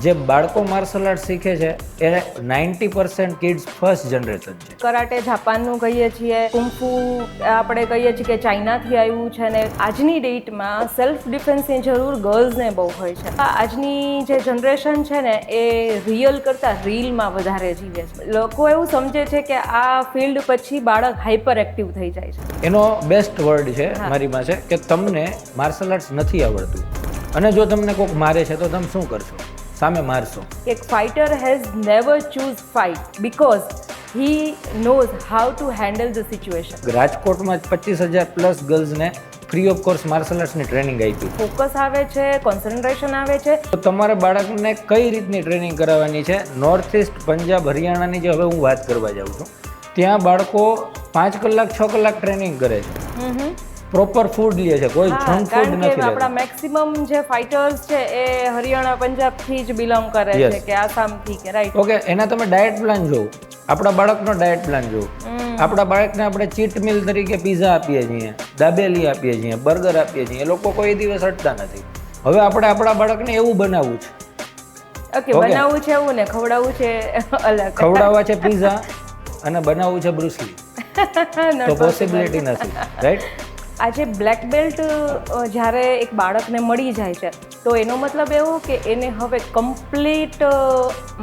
જે બાળકો martial art શીખે છે એ 90% કિડ્સ ફર્સ્ટ જનરેશન છે. કરાટે જાપાનનું કહીએ છીએ, કુંફુ આપણે કહીએ છીએ કે ચાઇનાથી આવ્યું છે, અને આજની ડેટમાં સેલ્ફ ડિફેન્સની જરૂર ગર્લ્સને બહુ હોય છે. આજની જે જનરેશન છે ને એ રિયલ કરતાં રીલમાં વધારે જીવે છે. લોકો એવું સમજે છે કે આ ફિલ્ડ પછી બાળક હાઈપર એક્ટિવ થઈ જાય છે. એનો બેસ્ટ વર્ડ છે મારી પાસે કે તમને માર્શલ આર્ટ્સ નથી આવડતું અને જો તમને કોઈક મારે છે તો તમે શું કરશો? સામે મારશો. એક fighter has never choose fight because he knows how to handle the situation. રાજકોટમાં 25,000 પ્લસ ગર્લ્સને ફ્રી ઓફ કોર્સ માર્શલ આર્ટ્સની ટ્રેનિંગ આપી. ફોકસ આવે છે, કોન્સન્ટ્રેશન આવે છે. તો તમારા બાળકને કઈ રીતની ટ્રેનિંગ કરાવવાની છે? નોર્થ ઇસ્ટ, પંજાબ, હરિયાણાની જે હવે હું વાત કરવા જાઉં છું, ત્યાં બાળકો 5 કલાક 6 કલાક ટ્રેનિંગ કરે છે. પ્રોપર ફૂડ લે છે, કોઈ જંક ફૂડ નથી લેતા. આપણા મેક્સિમમ જે ફાઇટર્સ છે એ હરિયાણા, પંજાબથી જ બિલોંગ કરે છે કે આસામથી કે રાઈટ. ઓકે, એના તમે ડાયટ પ્લાન જોવો, આપણા બાળકનો ડાયટ પ્લાન જોવો. આપણા બાળકને આપણે ચીટ મિલ તરીકે પીઝા આપીએ છીએ, દાબેલી આપીએ છીએ, બર્ગર આપીએ છીએ, એ લોકો કોઈ દિવસ અટતા નથી. હવે આપણે આપણા બાળકને એવું બનાવવું છે. ઓકે, બનાવવું છે એવું ને ખવડાવવું છે અલગ. ખવડાવવા છે પીઝા અને બનાવવું છે બ્રુસલી, તો પોસિબિલિટી નથી, રાઈટ? આજે બ્લેક બેલ્ટ જ્યારે એક બાળકને મળી જાય છે તો એનો મતલબ એવો કે એને હવે કમ્પ્લીટ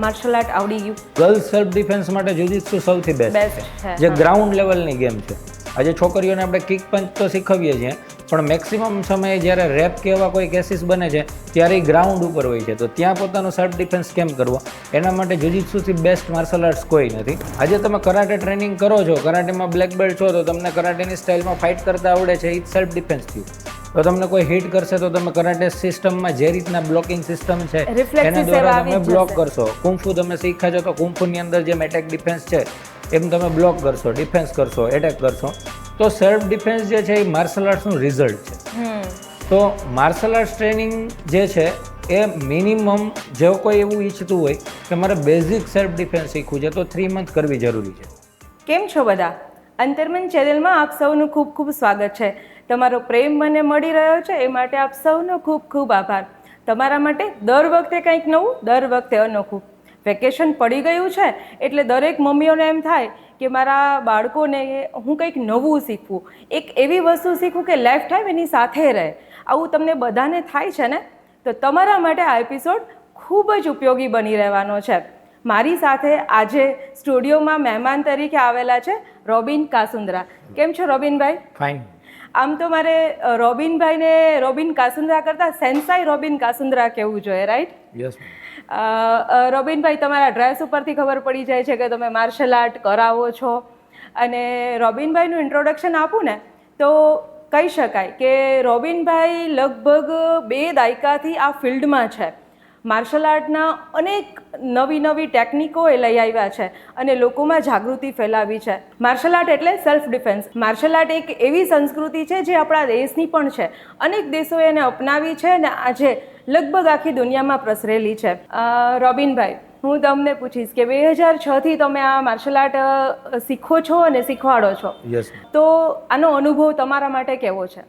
માર્શલ આર્ટ આવડી ગયું. ગર્લ્સ સેલ્ફ ડિફેન્સ માટે જુજિત્સુ સૌથી બેસ્ટ છે, જે ગ્રાઉન્ડ લેવલની ગેમ છે. આજે છોકરીઓને આપણે કિક પંચ તો શીખવીએ છીએ, પણ મેક્સિમમ સમયે જ્યારે રેપ કે એવા કોઈ કેસીસ બને છે ત્યારે ગ્રાઉન્ડ ઉપર હોય છે. તો ત્યાં પોતાનો સેલ્ફ ડિફેન્સ કેમ કરવો, એના માટે જુજિત્સુથી બેસ્ટ માર્શલ આર્ટ્સ કોઈ નથી. આજે તમે કરાટે ટ્રેનિંગ કરો છો, કરાટેમાં બ્લેક બેલ્ટ છો, તો તમને કરાટેની સ્ટાઇલમાં ફાઇટ કરતા આવડે છે, એ જ સેલ્ફ ડિફેન્સ થયું. તો તમને કોઈ હિટ કરશે તો તમે કરાટે સિસ્ટમમાં જે રીતના બ્લોકિંગ સિસ્ટમ છે એના દ્વારા તમે બ્લોક કરશો. કુંફુ તમે શીખ્યા છો તો કુંફુની અંદર જેમ એટેક ડિફેન્સ છે એમ તમે બ્લોક કરશો, ડિફેન્સ કરશો, એટેક કરશો. તો સેલ્ફ ડિફેન્સ જે છે એ માર્શલ આર્ટ્સનું રિઝલ્ટ છે. તો માર્શલ આર્ટ્સ ટ્રેનિંગ જે છે એ મિનિમમ જો કોઈ એવું ઈચ્છતું હોય કે મારે બેઝિક સેલ્ફ ડિફેન્સ શીખવું છે તો 3 મંથ કરવી જરૂરી છે. કેમ છો બધા? અંતર્મન ચેનલમાં આપ સૌનું ખૂબ ખૂબ સ્વાગત છે. તમારો પ્રેમ મને મળી રહ્યો છે એ માટે આપ સૌનો ખૂબ ખૂબ આભાર. તમારા માટે દર વખતે કંઈક નવું, દર વખતે અનોખું. વેકેશન પડી ગયું છે એટલે દરેક મમ્મીઓને એમ થાય કે મારા બાળકોને હું કંઈક નવું શીખવું, એક એવી વસ્તુ શીખવું કે લાઈફ ટાઈમ એની સાથે રહે. આવું તમને બધાને થાય છે ને? તો તમારા માટે આ એપિસોડ ખૂબ જ ઉપયોગી બની રહેવાનો છે. મારી સાથે આજે સ્ટુડિયોમાં મહેમાન તરીકે આવેલા છે રોબિન કાસુંદ્રા. કેમ છો રોબિનભાઈ? ફાઇન. આમ તો મારે રોબિનભાઈને રોબિન કાસુંદ્રા કરતાં સેન્સાઈ રોબિન કાસુંદ્રા કહેવું જોઈએ, રાઈટ? યસ. રોબિનભાઈ, તમારા ડ્રેસ ઉપરથી ખબર પડી જાય છે કે તમે માર્શલ આર્ટ કરાવો છો. અને રોબિનભાઈનું ઇન્ટ્રોડક્શન આપું ને તો કહી શકાય કે રોબિનભાઈ લગભગ 2 દાયકાથી આ ફિલ્ડમાં છે. માર્શલ આર્ટના અનેક નવી ટેકનિકો એ લઈ આવ્યા છે અને લોકોમાં જાગૃતિ ફેલાવી છે. માર્શલ આર્ટ એટલે સેલ્ફ ડિફેન્સ. માર્શલ આર્ટ એક એવી સંસ્કૃતિ છે જે આપણા દેશની પણ છે. અનેક દેશોએ એને અપનાવી છે અને આજે લગભગ આખી દુનિયામાં પ્રસરેલી છે. રોબિનભાઈ, હું તમને પૂછીશ કે 2006થી તમે આ માર્શલ આર્ટ શીખો છો અને શીખવાડો છો. યસ. તો આનો અનુભવ તમારા માટે કેવો છે?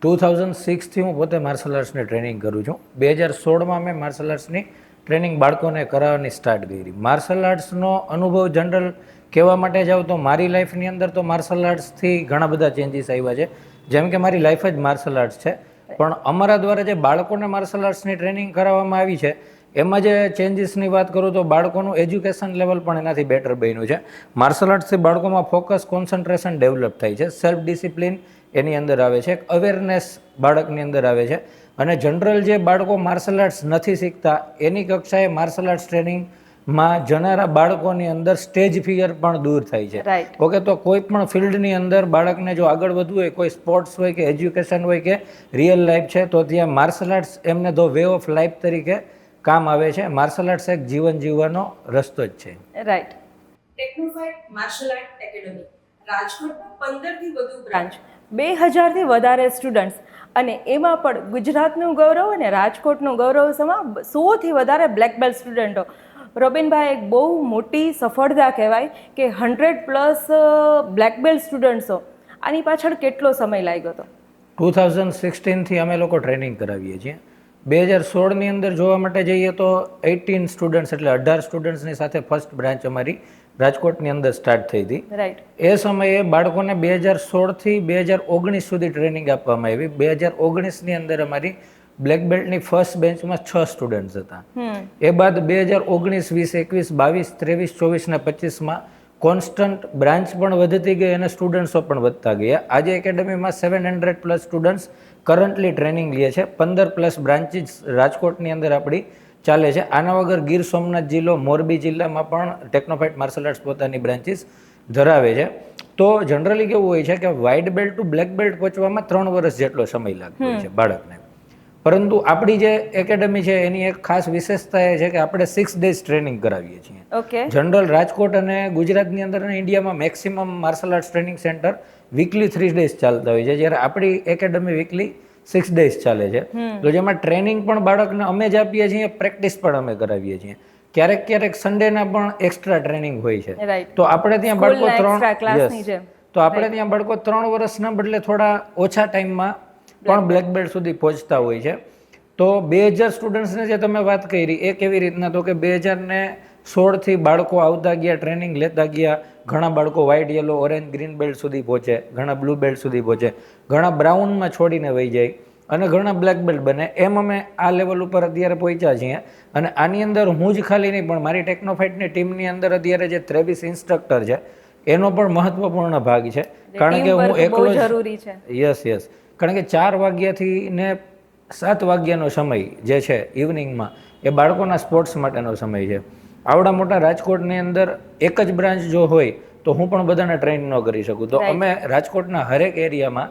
2006થી હું પોતે માર્શલ આર્ટ્સની ટ્રેનિંગ કરું છું. 2016માં મેં માર્શલ આર્ટ્સની ટ્રેનિંગ બાળકોને કરાવવાની સ્ટાર્ટ કરી. માર્શલ આર્ટ્સનો અનુભવ જનરલ કહેવા માટે જાઉં તો મારી લાઈફની અંદર તો માર્શલ આર્ટ્સથી ઘણા બધા ચેન્જીસ આવ્યા છે. જેમ કે મારી લાઈફ જ માર્શલ આર્ટ્સ છે, પણ અમારા દ્વારા જે બાળકોને માર્શલ આર્ટ્સની ટ્રેનિંગ કરાવવામાં આવી છે એમાં જે ચેન્જીસની વાત કરું તો બાળકોનું એજ્યુકેશન લેવલ પણ એનાથી બેટર બન્યું છે. માર્શલ આર્ટ્સથી બાળકોમાં ફોકસ, કોન્સન્ટ્રેશન ડેવલપ થાય છે, સેલ્ફ ડિસિપ્લિન એની અંદર આવે છે, એક અવેરનેસ બાળકની અંદર આવે છે. અને જનરલ જે બાળકો માર્શલ આર્ટ્સ નથી શીખતા એની કક્ષાએ માર્શલ આર્ટ્સ ટ્રેનિંગમાં જનારા બાળકોની અંદર સ્ટેજ ફિયર પણ દૂર થાય છે. ઓકે, તો કોઈ પણ ફિલ્ડની અંદર બાળકને જો આગળ વધવું હોય, કોઈ સ્પોર્ટ્સ હોય કે એજ્યુકેશન હોય કે રિયલ લાઈફ છે, તો ત્યાં માર્શલ આર્ટ્સ એમને ધ વે ઓફ લાઈફ તરીકે કામ આવે છે. માર્શલ આર્ટ્સ એક જીવન જીવવાનો રસ્તો જ છે. રાઈટ. ટેકનોફાઇટ માર્શલ આર્ટ એકેડમી રાજકોટમાં 15થી વધુ બ્રાન્ચ, 2000થી વધારે સ્ટુડન્ટ્સ, અને એમાં પણ ગુજરાતનું ગૌરવ અને રાજકોટનું ગૌરવ સમા 100થી વધારે બ્લેક બેલ્ટ સ્ટુડન્ટો. રોબિનભાઈ, એક બહુ મોટી સફળતા કહેવાય કે 100+ બ્લેક બેલ્ટ સ્ટુડન્ટ્સો. આની પાછળ કેટલો સમય લાગ્યો હતો? 2016થી અમે લોકો ટ્રેનિંગ કરાવીએ છીએ. 2016ની અંદર જોવા માટે જઈએ તો 18 સ્ટુડન્ટ્સ એટલે 18 સ્ટુડન્ટ્સની સાથે ફર્સ્ટ બ્રાન્ચ અમારી રાજકોટની અંદર સ્ટાર્ટ થઈ હતી. રાઈટ. એ સમયે બાળકોને 2016થી 2019 સુધી ટ્રેનિંગ આપવામાં આવી. 2019ની અંદર અમારી બ્લેક બેલ્ટની ફર્સ્ટ બેન્ચમાં 6 સ્ટુડન્ટ્સ હતા. એ બાદ 2019, 20, 21, 22, 23, 24 ને 25માં કોન્સ્ટન્ટ બ્રાન્ચ પણ વધતી ગઈ અને સ્ટુડન્ટ્સો પણ વધતા ગયા. આજે એકેડમીમાં 700+ સ્ટુડન્ટ્સ કરન્ટલી ટ્રેનિંગ લે છે. 15+ બ્રાન્ચીસ રાજકોટની અંદર આપણી ચાલે છે. આના વગર ગીર સોમનાથ જિલ્લો, મોરબી જિલ્લામાં પણ ટેકનોફાઇટ માર્શલ આર્ટ્સ પોતાની બ્રાન્ચીસ ધરાવે છે. તો જનરલી કેવું હોય છે કે white belt to black belt પહોંચવામાં 3 વર્ષ જેટલો સમય લાગતો હોય છે બાળકને. પરંતુ આપણી જે એકેડમી છે એની એક ખાસ વિશેષતા એ છે કે આપણે 6 ડેઝ ટ્રેનિંગ કરાવીએ છીએ. ઓકે. જનરલ રાજકોટ અને ગુજરાતની અંદર અને ઇન્ડિયામાં maximum martial arts training centre weekly 3 days ચાલતા હોય છે, જ્યારે આપણી એકેડમી વીકલી 6 ડેઝ ચાલે છે. તો જેમાં ટ્રેનિંગ પણ બાળકને અમે જ આપીએ છીએ, પ્રેક્ટિસ પણ અમે કરાવીએ છીએ. ક્યારેક સન્ડેના પણ એક્સ્ટ્રા ટ્રેનિંગ હોય છે. રાઈટ. તો આપણે ત્યાં બાળકો ક્લાસની જેમ. તો આપણે ત્યાં બાળકો 3 વર્ષના બદલે થોડા ઓછા ટાઈમમાં પણ બ્લેક બેલ્ટ સુધી પહોંચતા હોય છે. તો 2000 સ્ટુડન્ટ્સને જે તમે વાત કરી એ કેવી રીતના, તો કે 2016થી બાળકો આવતા ગયા, ટ્રેનિંગ લેતા ગયા. ઘણા બાળકો white, yellow, orange, green belt સુધી પહોંચે, ઘણા બ્લુ બેલ્ટ સુધી પહોંચે, ઘણા બ્રાઉનમાં છોડીને વહી જાય અને ઘણા બ્લેક બેલ્ટ બને. એમ અમે આ લેવલ ઉપર અત્યારે પહોંચ્યા છીએ. અને આની અંદર હું જ ખાલી નહીં પણ મારી ટેકનોફાઇટની ટીમની અંદર અત્યારે જે 23 ઇન્સ્ટ્રક્ટર છે એનો પણ મહત્વપૂર્ણ ભાગ છે. કારણ કે હું એકલો જરૂરી છે. યસ. કારણ કે 4 વાગ્યાથી ને 7 વાગ્યાનો સમય જે છે ઇવનિંગમાં એ બાળકોના સ્પોર્ટ્સ માટેનો સમય છે. આવડા મોટા રાજકોટની અંદર એક જ બ્રાન્ચ જો હોય તો હું પણ બધાને ટ્રેન ન કરી શકું. તો અમે રાજકોટના હરેક એરિયામાં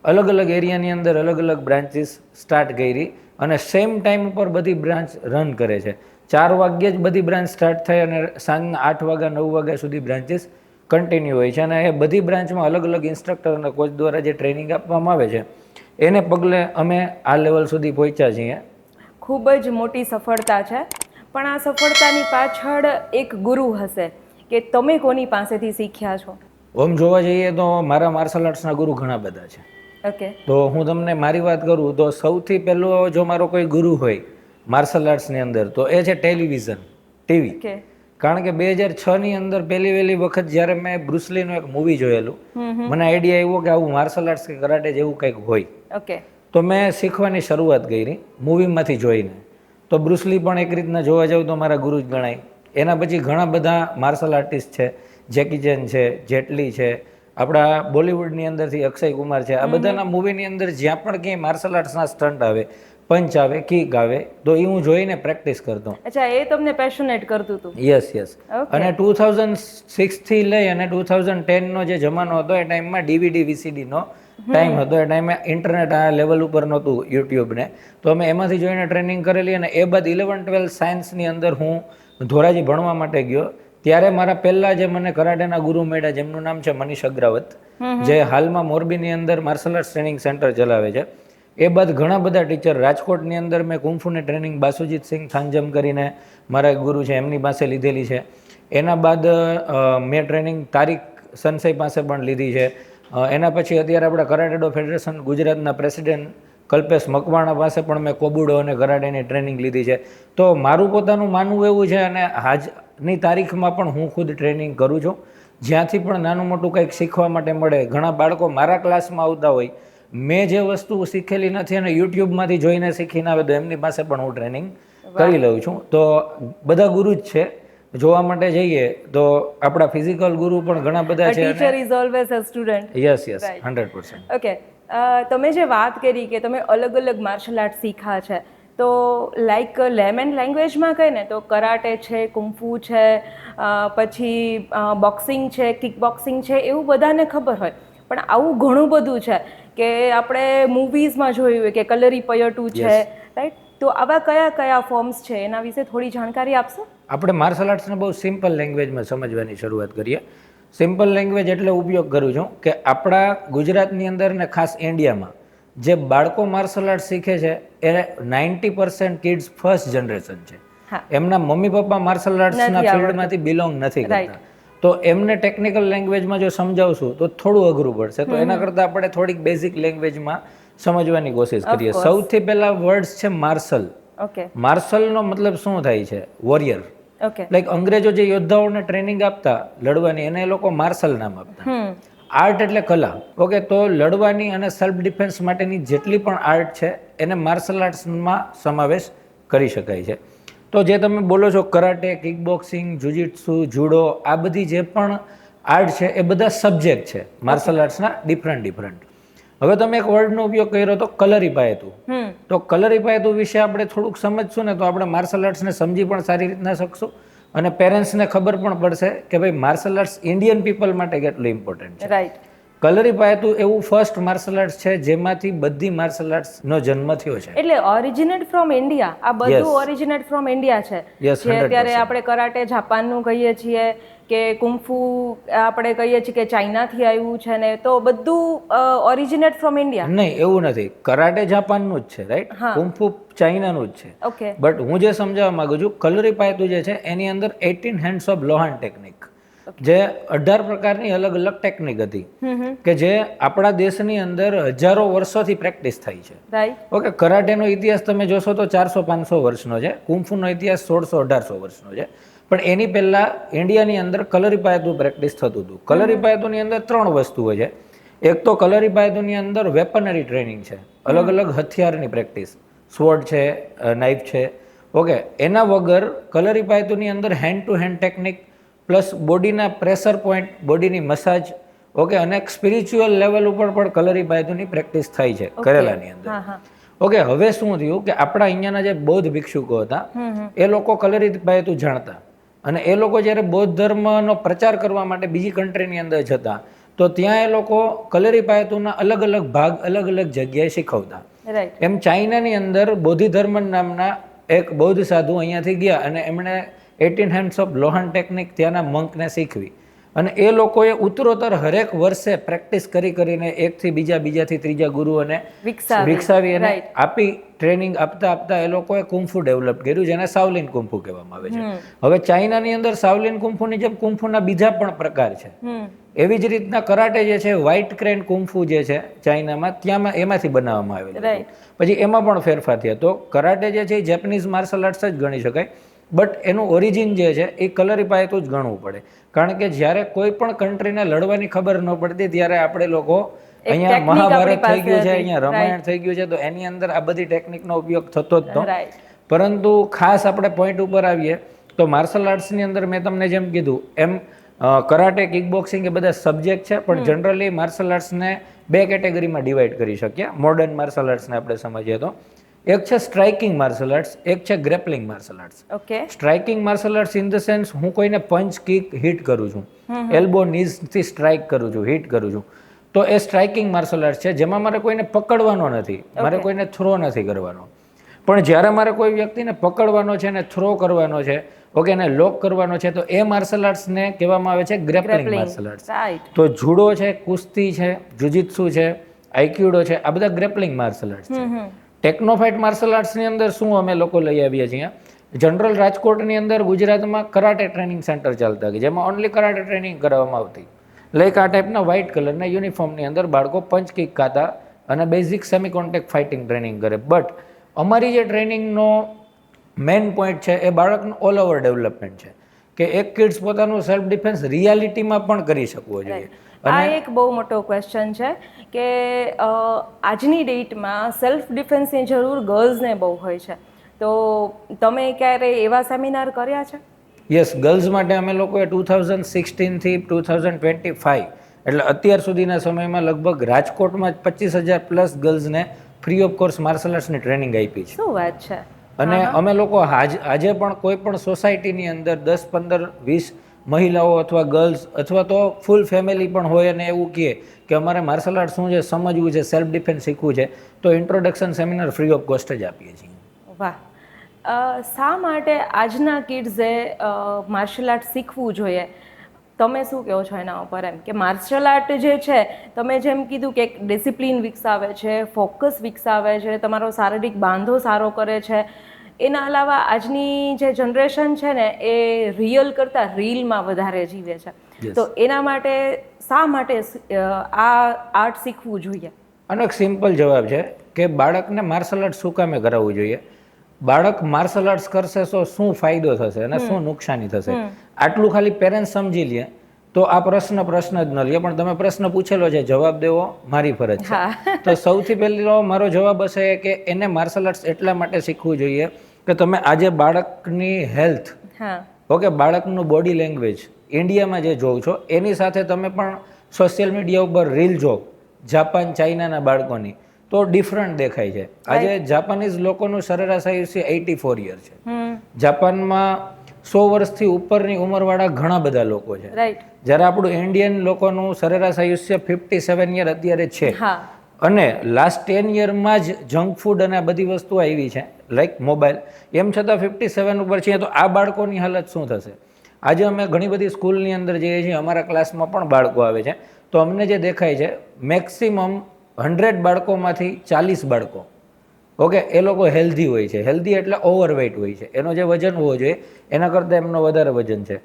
અલગ અલગ એરિયાની અંદર અલગ અલગ બ્રાન્ચીસ સ્ટાર્ટ કરી અને સેમ ટાઈમ ઉપર બધી બ્રાન્ચ રન કરે છે. 4 વાગ્યે જ બધી બ્રાન્ચ સ્ટાર્ટ થાય અને સાંજના 8 વાગ્યા 9 વાગ્યા સુધી બ્રાન્ચીસ કન્ટિન્યુ હોય છે. અને એ બધી બ્રાન્ચમાં અલગ અલગ ઇન્સ્ટ્રક્ટર અને કોચ દ્વારા જે ટ્રેનિંગ આપવામાં આવે છે એને પગલે અમે આ લેવલ સુધી પહોંચ્યા છીએ. ખૂબ જ મોટી સફળતા છે. પણ આ સફળતાની પાછળ એક ગુરુ હશે કે તમે કોની પાસેથી શીખ્યા છો? ઓમ જોવા જઈએ તો મારા માર્શલ આર્ટ્સના ગુરુ ઘણા બધા છે. ઓકે. તો હું તમને મારી વાત કરું તો સૌથી પહેલો જો મારો કોઈ ગુરુ હોય માર્શલ આર્ટ્સની અંદર તો એ છે ટેલિવિઝન, ટીવી. ઓકે. કારણ કે 2006ની અંદર પહેલી વખત જ્યારે મેં બ્રુસલીનું એક મૂવી જોયેલું, મને આઈડિયા આવ્યો કે આવું માર્શલ આર્ટ્સ કે કરાટે જેવું કંઈક હોય. ઓકે. તો મેં શીખવાની શરૂઆત કરી મૂવીમાંથી જોઈને. તો બ્રુસલી પણ એક રીતના જોવા જાવ તો મારા ગુરુ જ ગણાય. એના પછી ઘણા બધા માર્શલ આર્ટિસ્ટ છે, જેકી ચેન છે, જેટલી છે, આપણા બોલિવૂડની અંદરથી અક્ષય કુમાર છે. આ બધાના મૂવીની અંદર જ્યાં પણ ક્યાંય માર્શલ આર્ટ્સના સ્ટન્ટ આવે, પંચ આવે, કિક આવે તો એ હું જોઈને પ્રેક્ટિસ કરતો. અચ્છા, એ તમને પેશનેટ કરતું હતું? યસ. અને 2006થી લઈ અને 2010નો જે જમાનો હતો એ ટાઈમમાં DVD VCDનો ટાઈમ હતો. એ ટાઈમે ઇન્ટરનેટ આ લેવલ ઉપર નહોતું, યુટ્યુબને. તો અમે એમાંથી જોઈને ટ્રેનિંગ કરેલી. અને એ બાદ 11-12 સાયન્સની અંદર હું ધોરાજી ભણવા માટે ગયો. ત્યારે મારા પહેલા જે મને કરાટેના ગુરુ મળ્યા જેમનું નામ છે મનીષ અગ્રાવત, જે હાલમાં મોરબીની અંદર માર્શલ આર્ટ્સ ટ્રેનિંગ સેન્ટર ચલાવે છે. એ બાદ ઘણા બધા ટીચર રાજકોટની અંદર મેં કુંફુની ટ્રેનિંગ બાસુજીત સિંહ થાંજમ કરીને મારા ગુરુ છે એમની પાસે લીધેલી છે. એના બાદ મેં ટ્રેનિંગ તારીક સંસય પાસે પણ લીધી છે. એના પછી અત્યારે આપણા કરાટેડો ફેડરેશન ગુજરાતના પ્રેસિડેન્ટ કલ્પેશ મકવાણા પાસે પણ મેં કોબુડો અને કરાટેની ટ્રેનિંગ લીધી છે. તો મારું પોતાનું માનવું એવું છે અને આજની તારીખમાં પણ હું ખુદ ટ્રેનિંગ કરું છું. જ્યાંથી પણ નાનું મોટું કંઈક શીખવા માટે મળે. ઘણા બાળકો મારા ક્લાસમાં આવતા હોય, મેં જે વસ્તુ શીખેલી નથી અને યુટ્યુબમાંથી જોઈને શીખીને આવે તો એમની પાસે પણ હું ટ્રેનિંગ કરી લઉં છું. તો બધા ગુરુ જ છે. જોવા માટે જઈએ તો આપણા ફિઝિકલ ગુરુ પણ ઘણા બધા છે. Teacher is always a student. Yes 100%. Okay. તમે જે વાત કરી કે તમે અલગ અલગ માર્શલ આર્ટ શીખ્યા છે, તો લાઈક લેમન લેંગ્વેજમાં કહે ને તો કરાટે છે, કુંફુ છે, પછી બોક્સિંગ છે, કિક બોક્સિંગ છે, એવું બધાને ખબર હોય. પણ આવું ઘણું બધું છે કે આપણે મૂવીઝમાં જોયું હોય કે કલરી પયટુ છે, રાઈટ? તો આવા કયા કયા ફોર્મ્સ છે એના વિશે થોડી જાણકારી આપશો? આપણે માર્શલ આર્ટ્સને બહુ સિમ્પલ લેંગ્વેજમાં સમજવાની શરૂઆત કરીએ. સિમ્પલ લેંગ્વેજ એટલે ઉપયોગ કરું છું કે આપણા ગુજરાતની અંદર ને ખાસ ઇન્ડિયામાં જે બાળકો માર્શલ આર્ટ શીખે છે એ 90% કિડ્સ ફર્સ્ટ જનરેશન છે. એમના મમ્મી પપ્પા માર્શલ આર્ટ્સના ફિલ્ડમાંથી બિલોંગ નથી કરતા. તો એમને ટેકનિકલ લેંગ્વેજમાં જો સમજાવશું તો થોડું અઘરું પડશે. તો એના કરતાં આપણે થોડીક બેઝિક લેંગ્વેજમાં સમજવાની કોશિશ કરીએ. course. સૌથી પહેલા વર્ડ્સ છે માર્શલ. ઓકે માર્શલનો મતલબ શું થાય છે? વોરિયર. ઓકે લાઈક અંગ્રેજો જે યોદ્ધાઓને ટ્રેનિંગ આપતા લડવાની, એને એ લોકો માર્શલ નામ આપતા. આર્ટ એટલે કલા. ઓકે, તો લડવાની અને સેલ્ફ ડિફેન્સ માટેની જેટલી પણ આર્ટ છે એને માર્શલ આર્ટ્સમાં સમાવેશ કરી શકાય છે. તો જે તમે બોલો છો કરાટે, કિક બોક્સિંગ, જુજિત્સુ, જુડો, આ બધી જે પણ આર્ટ છે એ બધા સબ્જેક્ટ છે માર્શલ આર્ટ્સના ડિફરન્ટ. હવે તમે એક વર્ડનો ઉપયોગ કર્યો તો કલરીપાયતું. તો કલરીપાયતું વિશે આપણે થોડુંક સમજશું ને તો આપણે માર્શલ આર્ટ્સને સમજી પણ સારી રીતના શકશું અને પેરેન્ટ્સને ખબર પણ પડશે કે ભાઈ માર્શલ આર્ટ્સ ઇન્ડિયન પીપલ માટે કેટલું ઇમ્પોર્ટન્ટ છે. રાઈટ. કલરીપાયતું એવું ફર્સ્ટ માર્શલ આર્ટ્સ છે જેમાંથી બધી માર્શલ આર્ટ્સનો જન્મ થયો છે. એટલે ઓરિજિનેટ ફ્રોમ ઇન્ડિયા. આ બધું ઓરિજિનેટ ફ્રોમ ઇન્ડિયા છે. Yes, જે અત્યારે આપણે કરાટે જાપાનનું કહીએ છીએ કે કુંફુ આપણે કહીએ છીએ કે ચાઇનાથી આવ્યું છે ને, તો બધું ઓરિજિનેટ ફ્રોમ ઇન્ડિયા. નહીં, એવું નથી. કરાટે જાપાનનું જ છે, રાઈટ? કુંફુ ચાઇનાનું જ છે. ઓકે બટ હું જે સમજાવવા માંગુ છું, કલરીપાયતું જે છે એની અંદર 18 હેન્ડ્સ ઓફ લોહાન ટેકનિક, જે 18 પ્રકારની અલગ અલગ ટેકનિક હતી કે જે આપણા દેશની અંદર હજારો વર્ષોથી પ્રેક્ટિસ થઈ છે. રાઈટ. ઓકે, કરાટેનો ઇતિહાસ તમે જોશો તો 400-500 વર્ષનો છે. કુંફુનો ઇતિહાસ 1600-1800 વર્ષનો છે. પણ એની પહેલા ઇન્ડિયાની અંદર કલરીપાયતું પ્રેક્ટિસ થતું હતું. કલરીપાયતુંની અંદર 3 વસ્તુઓ છે. એક તો કલરીપાયતુંની અંદર વેપનરી ટ્રેનિંગ છે, અલગ અલગ હથિયારની પ્રેક્ટિસ, સ્વોર્ડ છે, નાઇફ છે. ઓકે, એના વગર કલરીપાયતુંની અંદર hand to hand technique plus બોડીના પ્રેશર પોઈન્ટ, બોડીની મસાજ, ઓકે, અને એક સ્પિરિચ્યુઅલ લેવલ ઉપર પણ કલરીપાયતુંની પ્રેક્ટિસ થાય છે કરેલાની અંદર. ઓકે, હવે શું થયું કે આપણા અહીંયાના જે બૌદ્ધ ભિક્ષુકો હતા એ લોકો કલરીપાયતું જાણતા અને એ લોકો જ્યારે બૌદ્ધ ધર્મનો પ્રચાર કરવા માટે બીજી કન્ટ્રીની અંદર જતા તો ત્યાં એ લોકો કલરીપાયતુંના અલગ અલગ ભાગ અલગ અલગ જગ્યાએ શીખવતા. એમ ચાઇનાની અંદર બોધિધર્મ નામના એક બૌદ્ધ સાધુ અહીંયાથી ગયા અને એમણે 18 હેન્ડ્સ ઓફ લોહાન ટેકનિક ત્યાંના મંકને શીખવી અને એ લોકોએ ઉત્તરોત્તર હરેક વર્ષે પ્રેક્ટિસ કરીને એકથી બીજા, બીજાથી ત્રીજા ગુરુઓને વિકસાવી અને આપી ટ્રેનિંગ આપતા એ લોકોએ કુંફુ ડેવલપ કર્યું, જેને સાવલિન કુંફુ કહેવામાં આવે છે. હવે ચાઇનાની અંદર સાવલિન કુંફુની જેમ કુંફુના બીજા પણ પ્રકાર છે. એવી જ રીતના કરાટે જે છે, વ્હાઇટ ક્રેન કુંફુ જે છે ચાઇનામાં, ત્યાં એમાંથી બનાવવામાં આવેલું. પછી એમાં પણ ફેરફાર થયા. તો કરાટે જે છે એ જેપનીઝ માર્શલ આર્ટ્સ જ ગણી શકાય. બટ એનું ઓરિજિન જે છે એ કલરીપાયતું જ ગણવું પડે. કારણ કે જ્યારે કોઈ પણ કન્ટ્રીને લડવાની ખબર ન પડતી ત્યારે આપણે લોકો અહીંયા મહાભારત થઈ ગયું છે, અહીંયા રામાયણ થઈ ગયું છે, તો એની અંદર આ બધી ટેકનિકનો ઉપયોગ થતો જ હતો. પરંતુ ખાસ આપણે પોઈન્ટ ઉપર આવીએ તો માર્શલ આર્ટ્સની અંદર મેં તમને જેમ કીધું એમ કરાટે, કિક બોક્સિંગ એ બધા સબ્જેક્ટ છે, પણ જનરલી માર્શલ આર્ટ્સને 2 કેટેગરીમાં ડિવાઈડ કરી શકીએ. મોડર્ન માર્શલ આર્ટ્સને આપણે સમજીએ તો એક છે સ્ટ્રાઇકિંગ માર્શલ આર્ટ્સ, એક છે grappling martial arts. Okay. Striking martial arts in the sense હું કોઈને પંચ, કિક, હિટ કરું છું, એલ્બો, નીઝથી સ્ટ્રાઇક કરું છું, હિટ કરું છું, તો એ સ્ટ્રાઇકિંગ માર્શલ આર્ટ્સ છે, જેમાં મારે કોઈને પકડવાનો નથી, મારે કોઈને થ્રો નથી કરવાનો. પણ જ્યારે મારે કોઈ વ્યક્તિને પકડવાનો છે ને થ્રો કરવાનો છે, ઓકે, એને લોક કરવાનો છે, તો એ માર્શલ આર્ટ્સને કહેવામાં આવે છે ગ્રેપલિંગ માર્શલ આર્ટ્સ. તો જુડો છે, કુસ્તી છે, જુજિત્સુ છે, આઈક્યુડો છે, આ બધા ગ્રેપલિંગ માર્શલ આર્ટ્સ છે. ટેકનોફાઇટ માર્શલ આર્ટ્સની અંદર શું અમે લોકો લઈ આવીએ છીએ? જનરલ રાજકોટની અંદર ગુજરાતમાં કરાટે ટ્રેનિંગ સેન્ટર ચાલતા કે જેમાં ઓનલી કરાટે ટ્રેનિંગ કરાવવામાં આવતી. લાઈક આ ટાઈપના વ્હાઇટ કલરના યુનિફોર્મની અંદર બાળકો પંચ, કિક ખાતા અને basic semi contact fighting training કરે. બટ અમારી જે ટ્રેનિંગનો મેઇન પોઈન્ટ છે એ બાળકનું ઓલ ઓવર ડેવલપમેન્ટ છે કે એક કિડ્સ પોતાનું સેલ્ફ ડિફેન્સ રિયાલિટીમાં પણ કરી શકવો જોઈએ. આ એક બહુ મોટો ક્વેશ્ચન છે કે આજની ડેટમાં સેલ્ફ ડિફેન્સની જરૂર ગર્લ્સને બહુ હોય છે, તો તમે ક્યારે એવા સેમિનાર કર્યા છે? યસ, ગર્લ્સ માટે અમે લોકોએ 2016થી 2025 એટલે અત્યાર સુધીના સમયમાં લગભગ રાજકોટમાં 25,000+ ગર્લ્સને ફ્રી ઓફ કોર્સ માર્શલ આર્ટ્સની ટ્રેનિંગ આપી છે. શું વાત છે! અને અમે લોકો આજે પણ કોઈ પણ સોસાયટીની અંદર 10, 15, 20 મહિલાઓ અથવા ગર્લ્સ અથવા તો ફૂલ ફેમિલી પણ હોય અને એવું કહે કે અમારે માર્શલ આર્ટ શું છે સમજવું છે, સેલ્ફ ડિફેન્સ શીખવું છે, તો introduction seminar free of cost જ આપીએ છીએ. વાહ! શા માટે આજના કિડ્સે માર્શલ આર્ટ શીખવું જોઈએ? તમે શું કહો છો એના ઉપર? એમ કે માર્શલ આર્ટ જે છે, તમે જેમ કીધું કે એક ડિસિપ્લિન વિકસાવે છે, ફોકસ વિકસાવે છે, તમારો શારીરિક બાંધો સારો કરે છે. એના અલાવા આજની જે જનરેશન છે ને એ રિયલ કરતાં રીલમાં વધારે જીવે છે. તો એના માટે શા માટે આ આર્ટ શીખવું જોઈએ? આનો એક સિમ્પલ જવાબ છે કે બાળકને માર્શલ આર્ટ શું કામે કરાવવું જોઈએ. બાળક માર્શલ આર્ટ્સ કરશે તો શું ફાયદો થશે અને શું નુકસાની થશે, આટલું ખાલી પેરેન્ટ્સ સમજી લે તો આ પ્રશ્ન જ ન લે. પણ તમે પ્રશ્ન પૂછેલો છે, જવાબ દેવો મારી ફરજ છે. તો સૌથી પહેલો મારો જવાબ હશે કે એને માર્શલ આર્ટ્સ એટલા માટે શીખવું જોઈએ કે તમે આજે બાળકની હેલ્થ, ઓકે, બાળકનું બોડી લેંગ્વેજ ઇન્ડિયામાં જે જોવો છો એની સાથે તમે પણ સોશિયલ મીડિયા ઉપર રીલ જો જાપાન ચાઇનાના બાળકોની તો ડિફરન્ટ દેખાય છે. આજે જાપાનીઝ લોકોનું સરેરાશ આયુષ્ય 84 યર છે. જાપાનમાં 100 વર્ષથી ઉપરની ઉંમરવાળા ઘણા બધા લોકો છે, જ્યારે આપણું ઇન્ડિયન લોકોનું સરેરાશ આયુષ્ય 57 યર અત્યારે છે. અને લાસ્ટ 10 યરમાં જ જંક ફૂડ અને આ બધી વસ્તુઓ આવી છે, લાઈક મોબાઈલ. એમ છતાં 57 ઉપર છીએ તો આ બાળકોની હાલત શું થશે? આજે અમે ઘણી બધી સ્કૂલની અંદર જઈએ છીએ, અમારા ક્લાસમાં પણ બાળકો આવે છે, તો અમને જે દેખાય છે મેક્સિમમ 100 બાળકોમાંથી 40 બાળકો, ઓકે, એ લોકો હેલ્ધી હોય છે. હેલ્ધી એટલે ઓવરવેઇટ હોય છે, એનો જે વજન હોવો જોઈએ એના કરતાં એમનો વધારે વજન છે.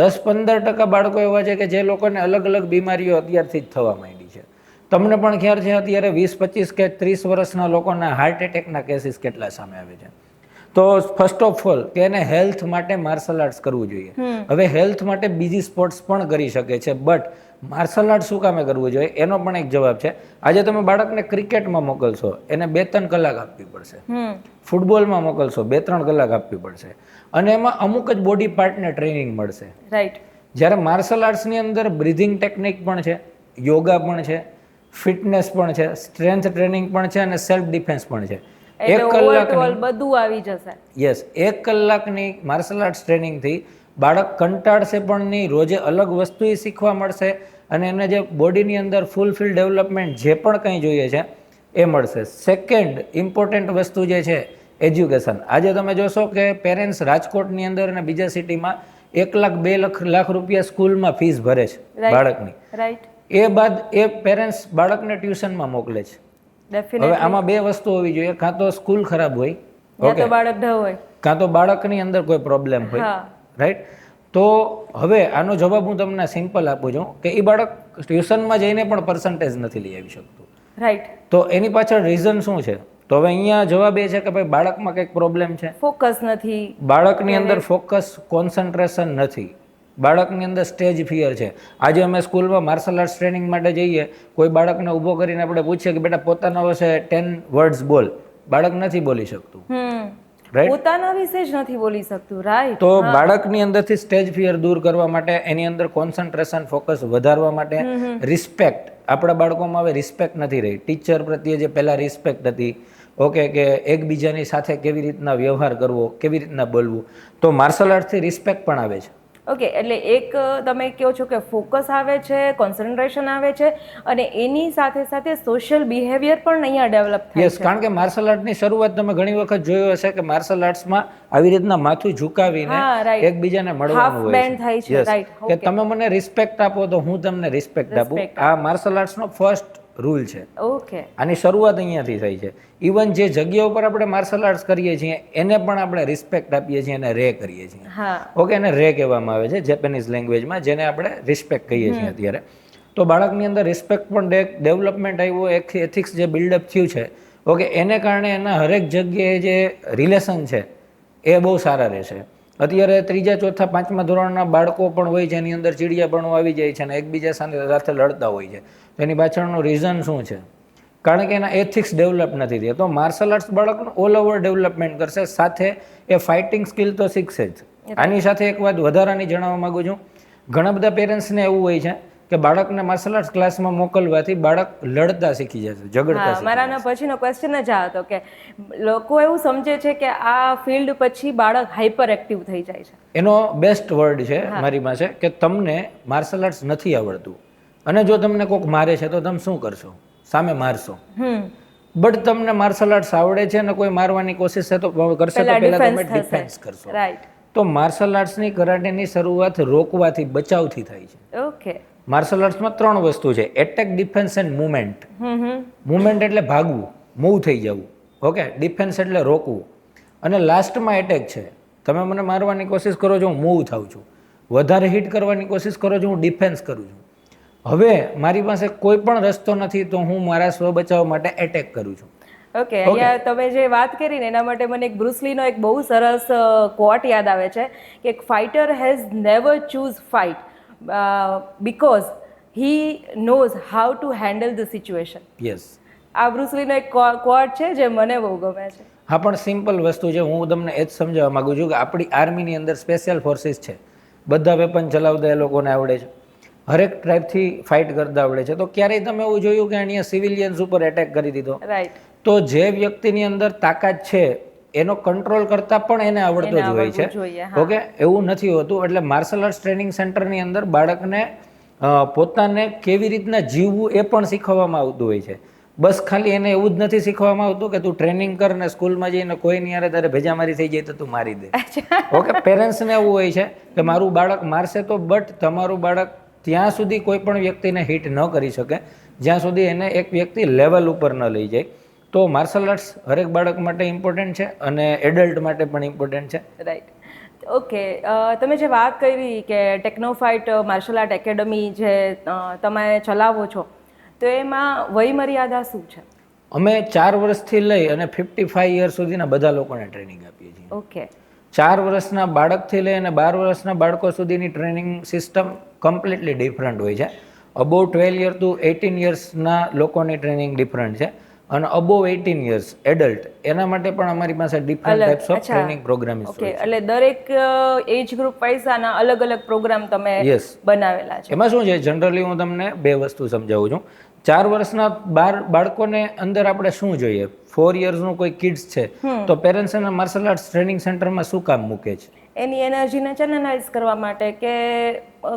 10-15% બાળકો એવા છે કે જે લોકોને અલગ અલગ બીમારીઓ અત્યારથી જ થવા માંડી છે. તમને પણ ખ્યાલ છે અત્યારે 20-25 કે 30 વર્ષના લોકોના હાર્ટ એટેકના કેસીસ કેટલા સામે આવે છે. તો ફર્સ્ટ ઓફ ઓલ કે એને હેલ્થ માટે માર્શલ આર્ટ્સ કરવું જોઈએ. હવે હેલ્થ માટે બીજી સ્પોર્ટ્સ પણ કરી શકે છે, બટ માર્શલ આર્ટ શું કામે કરવું જોઈએ એનો પણ એક જવાબ છે. આજે તમે બાળકને ક્રિકેટમાં મોકલશો, એને 2-3 કલાક આપવી પડશે. ફૂટબોલમાં મોકલશો, 2-3 કલાક આપવી પડશે, અને એમાં અમુક જ બોડી પાર્ટને ટ્રેનિંગ મળશે. જ્યારે માર્શલ આર્ટ્સની અંદર બ્રીધિંગ ટેકનિક પણ છે, યોગા પણ છે, ફિટનેસ પણ છે, સ્ટ્રેન્થ ટ્રેનિંગ પણ છે અને સેલ્ફ ડિફેન્સ પણ છે. 1 કલાકની બધું આવી જશે. યસ, 1 કલાકની માર્શલ આર્ટ્સ ટ્રેનિંગથી બાળક કંટાળશે પણ નહીં, રોજે અલગ વસ્તુ શીખવા મળશે અને એને જે બોડીની અંદર ફૂલફિલ ડેવલપમેન્ટ જે પણ કંઈ જોઈએ છે એ મળશે. સેકન્ડ ઇમ્પોર્ટન્ટ વસ્તુ જે છે એજ્યુકેશન. આજે તમે જોશો કે પેરેન્ટ્સ રાજકોટની અંદર અને બીજા સિટીમાં 1 લાખ 2 લાખ રૂપિયા સ્કૂલમાં ફીસ ભરે છે બાળકની. એ બાદ એ પેરેન્ટ્સ બાળકને ટ્યુશનમાં મોકલે છે. હવે આમાં 2 વસ્તુ હોવી જોઈએ, કાં તો સ્કૂલ ખરાબ હોય, ઓકે, કાં તો બાળકની અંદર કોઈ પ્રોબ્લેમ હોય, રાઈટ. તો હવે આનો જવાબ હું તમને સિમ્પલ આપું છું કે એ બાળક ટ્યુશનમાં જઈને પણ પર્સન્ટેજ નથી લઈ આવી શકતું, રાઈટ. તો એની પાછળ રીઝન શું છે? તો હવે અહીંયા જવાબ એ છે કે ભાઈ બાળકમાં કંઈક પ્રોબ્લેમ છે, ફોકસ નથી, બાળકની અંદર ફોકસ, કોન્સન્ટ્રેશન નથી, બાળકની અંદર સ્ટેજ ફિયર છે. આજે અમે સ્કૂલમાં માર્શલ આર્ટ્સ ટ્રેનિંગ માટે જઈએ, કોઈ બાળકને ઊભો કરીને આપણે પૂછીએ કે બેટા પોતાના વિશે 10 વર્ડ્સ બોલ, બાળક નથી બોલી શકતું, રાઈટ, પોતાના વિશે જ નથી બોલી શકતું, રાઈટ. તો બાળકની અંદરથી સ્ટેજ ફિયર દૂર કરવા માટે, એની અંદર કોન્સન્ટ્રેશન, ફોકસ વધારવા માટે, રિસ્પેક્ટ, આપણા બાળકોમાં હવે રિસ્પેક્ટ નથી રહી. ટીચર પ્રત્યે જે પહેલાં રિસ્પેક્ટ હતી, ઓકે, કે એકબીજાની સાથે કેવી રીતના વ્યવહાર કરવો, કેવી રીતના બોલવું, તો માર્શલ આર્ટથી રિસ્પેક્ટ પણ આવે છે. ઓકે, એટલે એક તમે કહો છો કે ફોકસ આવે છે, કોન્સન્ટ્રેશન આવે છે, અને એની સાથે સાથે સોશિયલ બિહેવિયર પણ અહીંયા ડેવલપ થાય છે. યસ, કારણ કે માર્શલ આર્ટની શરૂઆત તમે ઘણી વખત જોયું હશે કે માર્શલ આર્ટ્સમાં આવી રીતના માથું ઝુકાવીને એકબીજાને મળવાનું હોય છે, કે તમે મને રિસ્પેક્ટ આપો તો હું તમને રિસ્પેક્ટ આપું. આ માર્શલ આર્ટ્સનો ફર્સ્ટ રૂલ છે. ઓકે, આની શરૂઆત અહીંયાથી થઈ છે. ઇવન જે જગ્યા ઉપર આપણે માર્શલ આર્ટ્સ કરીએ છીએ એને પણ આપણે રિસ્પેક્ટ આપીએ છીએ અને રે કરીએ છીએ, ઓકે, એને રે કહેવામાં આવે છે જેપેનીઝ લેંગ્વેજમાં, જેને આપણે રિસ્પેક્ટ કહીએ છીએ અત્યારે. તો બાળકની અંદર રિસ્પેક્ટ પણ ડેવલપમેન્ટ આવ્યું, એથિક્સ જે બિલ્ડઅપ થયું છે, ઓકે, એને કારણે એના હરેક જગ્યાએ જે રિલેશન છે એ બહુ સારા રહેશે. અત્યારે 3જા 4થા 5મા ધોરણના બાળકો પણ હોય છે, એની અંદર ચીડિયાપણું આવી જાય છે અને એકબીજા સાથે લડતા હોય છે. તો એની પાછળનું રીઝન શું છે? કારણ કે એના એથિક્સ ડેવલપ નથી થયા. તો માર્શલ આર્ટ્સ બાળકનું ઓલ ઓવર ડેવલપમેન્ટ કરશે, સાથે એ ફાઇટિંગ સ્કિલ તો શીખશે જ. આની સાથે એક વાત વધારાની જણાવવા માગું છું. ઘણા બધા પેરેન્ટ્સને એવું હોય છે કે બાળકને માર્શલ આર્ટ્સ ક્લાસમાં મોકલવાથી બાળક લડતા શીખી જશે, ઝઘડતા શીખી. મારાનો પછીનો ક્વેશ્ચન જ આ હતો કે લોકો એવું સમજે છે કે આ ફિલ્ડ પછી બાળક હાઈપર એક્ટિવ થઈ જાય છે. એનો બેસ્ટ વર્ડ છે મારી પાસે કે તમને માર્શલ આર્ટ્સ નથી આવડતું અને જો તમને કોઈક મારે છે તો તમે શું કરશો? સામે મારશો. બટ તમને માર્શલ આર્ટ્સ આવડે છે અને કોઈ મારવાની કોશિશ છે તો કરશે તો પહેલા તમે ડિફેન્સ કરશો, રાઈટ. તો માર્શલ આર્ટ્સની કરાટેની શરૂઆત રોકવાથી, બચાવથી થાય છે. ઓકે, માર્શલ આર્ટ્સમાં 3 વસ્તુ છે: attack, defence and movement. Movement એટલે ભાગવું, મૂવ થઈ જવું, ઓકે. ડિફેન્સ એટલે રોકવું, અને લાસ્ટમાં એટેક છે. તમે મને મારવાની કોશિશ કરો છો, હું મૂવ થાઉં છું. વધારે હિટ કરવાની કોશિશ કરો છો, હું ડિફેન્સ કરું છું. હવે મારી પાસે કોઈ પણ રસ્તો નથી તો હું મારા સ્વ બચાવ માટે એટેક કરું છું. ઓકે, અહીંયા તમે જે વાત કરી ને એના માટે મને એક બ્રુસલીનો એક બહુ સરસ કોટ યાદ આવે છે કે એક fighter has never choose fight because he knows how to handle the situation. Yes, આ બ્રુસલીનો એક કોટ છે જે મને બહુ ગમે છે. હા, પણ સિમ્પલ વસ્તુ છે. હું તમને એ જ સમજાવવા માગું છું કે આપણી આર્મીની અંદર સ્પેશિયલ ફોર્સિસ છે, બધા વેપન ચલાવતા એ લોકોને આવડે છે, હરેક ટાઈપથી ફાઇટ કરતા આવડે છે. તો ક્યારેય તમે એવું જોયું કે અહીંયા સિવિલિયન્સ ઉપર એટેક કરી દીધો? રાઈટ. તો જે વ્યક્તિની અંદર તાકાત છે એનો કંટ્રોલ કરતા પણ એને આવડતો જ હોય છે. ઓકે, એવું નથી હોતું. એટલે માર્શલ આર્ટ્સ ટ્રેનિંગ સેન્ટરની અંદર બાળકને પોતાને કેવી રીતના જીવવું એ પણ શીખવવામાં આવતું હોય છે. બસ ખાલી એને એવું જ નથી શીખવામાં આવતું કે તું ટ્રેનિંગ કર ને સ્કૂલમાં જઈને કોઈ નહીં યારે તારે ભેજામારી થઈ જાય તો તું મારી દે. ઓકે, પેરેન્ટ્સને એવું હોય છે કે મારું બાળક મારશે તો, બટ તમારું બાળક ત્યાં સુધી કોઈ પણ વ્યક્તિને હિટ ન કરી શકે જ્યાં સુધી એને એક વ્યક્તિ લેવલ ઉપર ન લઈ જાય. તો માર્શલ આર્ટ્સ હરેક બાળક માટે ઇમ્પોર્ટન્ટ છે અને એડલ્ટ માટે પણ ઇમ્પોર્ટન્ટ છે. રાઈટ. ઓકે, તમે જે વાત કરી કે ટેકનોફાઇટ માર્શલ આર્ટ એકેડમી જે તમે ચલાવો છો તો એમાં વયમર્યાદા શું છે? અમે 4 વર્ષથી લઈ અને 55 યર સુધીના બધા લોકોને ટ્રેનિંગ આપીએ છીએ. ઓકે. 4 વર્ષના બાળકથી લઈ અને 12 વર્ષના બાળકો સુધીની ટ્રેનિંગ સિસ્ટમ કમ્પ્લીટલી ડિફરન્ટ હોય છે. અબોવ 12 યર ટુ 18 યર્સના લોકોની ટ્રેનિંગ ડિફરન્ટ છે અને અબોવ 18 યર્સ એડલ્ટ એના માટે પણ અમારી પાસે different types of training programmes okay, એટલે દરેક એજ ગ્રુપ પૈસાના અલગ અલગ પ્રોગ્રામ તમે બનાવેલા છે. એમાં શું છે, જનરલી હું તમને બે વસ્તુ સમજાવું છું. 4 વર્ષના બાળકોને અંદર આપણે શું જોઈએ? 4 યર્સનું કોઈ કિડ્સ છે તો પેરેન્ટ્સ એને માર્શલ આર્ટ્સ ટ્રેનિંગ સેન્ટરમાં શું કામ મૂકે છે? એની એનર્જીને ચેનલાઇઝ કરવા માટે કે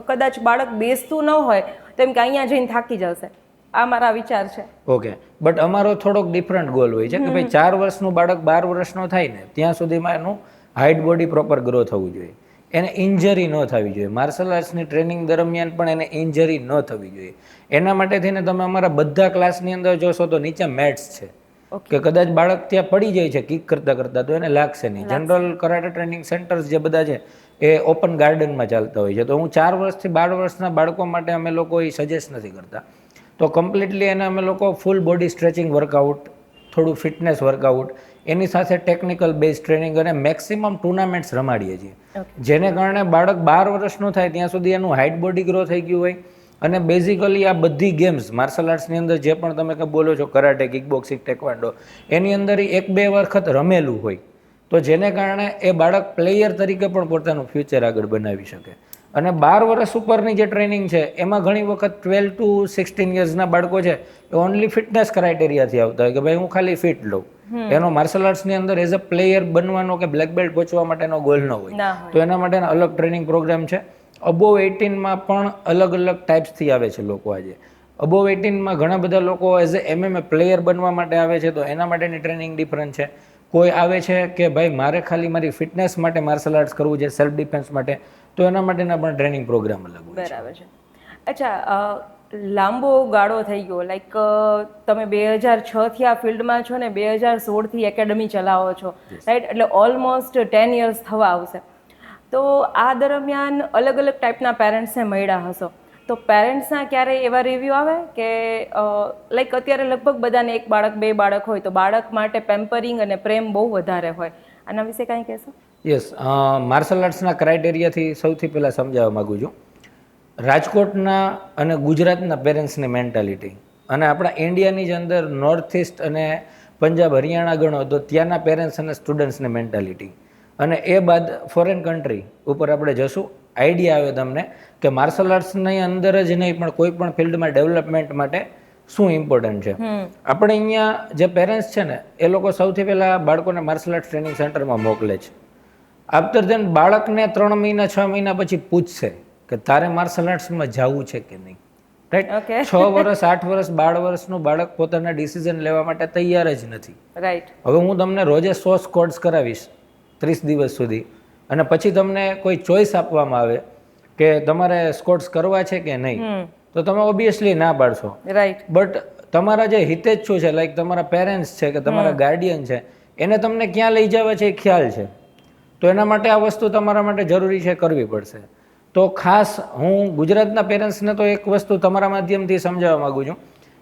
કદાચ બાળક બેસતું ન હોય તેમ કે અહીંયા જઈને થાકી જશે. આ મારા વિચાર છે. ઓકે, બટ અમારો થોડોક ડિફરન્ટ ગોલ હોય છે કે ભાઈ 4 વર્ષનું બાળક 12 વર્ષનો થાય ને ત્યાં સુધીમાં એનું હાઇટ બોડી પ્રોપર ગ્રો થવું જોઈએ, એને ઇન્જરી ન થવી જોઈએ. માર્શલ આર્ટ્સની ટ્રેનિંગ દરમિયાન પણ એને ઇન્જરી ન થવી જોઈએ. એના માટે થઈને તમે અમારા બધા ક્લાસની અંદર જોશો તો નીચે મેટ્સ છે કે કદાચ બાળક ત્યાં પડી જાય છે કિક કરતાં કરતાં તો એને લાગશે નહીં. જનરલ કરાટે ટ્રેનિંગ સેન્ટર્સ જે બધા છે એ ઓપન ગાર્ડનમાં ચાલતા હોય છે. તો હું 4 વર્ષથી 12 વર્ષના બાળકો માટે અમે લોકો એ સજેસ્ટ નથી કરતા. તો કમ્પ્લીટલી એને અમે લોકો ફૂલ બોડી સ્ટ્રેચિંગ વર્કઆઉટ, થોડું ફિટનેસ વર્કઆઉટ, એની સાથે ટેકનિકલ બેઝ ટ્રેનિંગ અને મેક્સિમમ ટુર્નામેન્ટ્સ રમાડીએ છીએ. જેને કારણે બાળક 12 વર્ષનું થાય ત્યાં સુધી એનું હાઇટ બોડી ગ્રો થઈ ગયું હોય અને બેઝિકલી આ બધી ગેમ્સ માર્શલ આર્ટ્સની અંદર જે પણ તમે કંઈ બોલો છો, કરાટે, કિકબોક્સિંગ, ટેકવાન્ડો, એની અંદર 1-2 વખત રમેલું હોય તો જેને કારણે એ બાળક પ્લેયર તરીકે પણ પોતાનું ફ્યુચર આગળ બનાવી શકે. અને 12 વર્ષ ઉપરની જે ટ્રેનિંગ છે એમાં ઘણી વખત 12 to 16 યર્સના બાળકો છે એ ઓનલી ફિટનેસ ક્રાઇટેરિયાથી આવતા હોય કે ભાઈ હું ખાલી ફિટ લઉં. એનો માર્શલ આર્ટ્સની અંદર એઝ અ પ્લેયર બનવાનો કે બ્લેક બેલ્ટ પહોંચવા માટેનો ગોલ ન હોય. તો એના માટેના અલગ ટ્રેનિંગ પ્રોગ્રામ છે. અબોવ 18માં પણ અલગ અલગ ટાઈપ્સથી આવે છે લોકો. આજે અબોવ 18માં ઘણા બધા લોકો એઝ એ MMA પ્લેયર બનવા માટે આવે છે તો એના માટેની ટ્રેનિંગ ડિફરન્ટ છે. કોઈ આવે છે કે ભાઈ મારે ખાલી મારી ફિટનેસ માટે માર્શલ આર્ટ્સ કરવું છે, સેલ્ફ ડિફેન્સ માટે, તો એના માટેના પણ ટ્રેનિંગ પ્રોગ્રામ અલગ હોય છે. બરાબર છે. અચ્છા, લાંબો ગાળો થઈ ગયો, લાઈક તમે 2006થી આ ફિલ્ડમાં છો ને 2016થી એકેડમી ચલાવો છો, રાઈટ? એટલે ઓલમોસ્ટ 10 યર્સ થવા આવશે. તો આ દરમિયાન અલગ અલગ ટાઈપના પેરેન્ટ્સને મળ્યા હશો, તો પેરેન્ટ્સના ક્યારેય એવા રિવ્યૂ આવે કે લાઈક અત્યારે લગભગ બધાને 1 બાળક 2 બાળક હોય તો બાળક માટે પેમ્પરિંગ અને પ્રેમ બહુ વધારે હોય, આના વિશે કાંઈ કહેશો? યસ, માર્શલ આર્ટ્સના ક્રાઇટેરિયાથી સૌથી પહેલાં સમજાવવા માગું છું. રાજકોટના અને ગુજરાતના પેરેન્ટ્સની મેન્ટાલિટી અને આપણા ઇન્ડિયાની જ અંદર નોર્થ ઇસ્ટ અને પંજાબ, હરિયાણા ગણો તો ત્યાંના પેરેન્ટ્સ અને સ્ટુડન્ટ્સની મેન્ટાલિટી, અને એ બાદ ફોરેન કન્ટ્રી ઉપર આપણે જશું, આઈડિયા આવે તમને કે માર્શલ આર્ટ્સની અંદર જ નહીં પણ કોઈ પણ ફિલ્ડમાં ડેવલપમેન્ટ માટે શું ઇમ્પોર્ટન્ટ છે. આપણે અહીંયા જે પેરેન્ટ્સ છે ને એ લોકો સૌથી પહેલાં બાળકોને માર્શલ આર્ટ્સ ટ્રેનિંગ સેન્ટરમાં મોકલે છે. આફ્ટર ધેન બાળકને 3 મહિના 6 મહિના પછી પૂછશે કે તારે માર્શલ આર્ટ્સમાં જવું છે કે નહીં, રાઈટ? 6 વર્ષ 8 વર્ષ 12 વર્ષનું બાળક પોતાના ડિસિઝન લેવા માટે તૈયાર જ નથી, રાઈટ? હવે હું તમને રોજે 100 સ્કોટ્સ કરાવીશ 30 દિવસ સુધી અને પછી તમને કોઈ ચોઈસ આપવામાં આવે કે તમારે સ્કોટ્સ કરવા છે કે નહીં, તો તમે ઓબ્વિયસલી ના પાડશો, રાઈટ? બટ તમારા જે હિતેચ્છુ છે, લાઈક તમારા પેરેન્ટ્સ છે કે તમારા ગાર્ડિયન છે, એને તમને ક્યાં લઈ જવા છે એ ખ્યાલ છે. તો એના માટે આ વસ્તુ તમારા માટે જરૂરી છે, કરવી પડશે. તો ખાસ હું ગુજરાતના પેરેન્ટ્સને તો એક વસ્તુ તમારા માધ્યમથી સમજાવવા માગું છું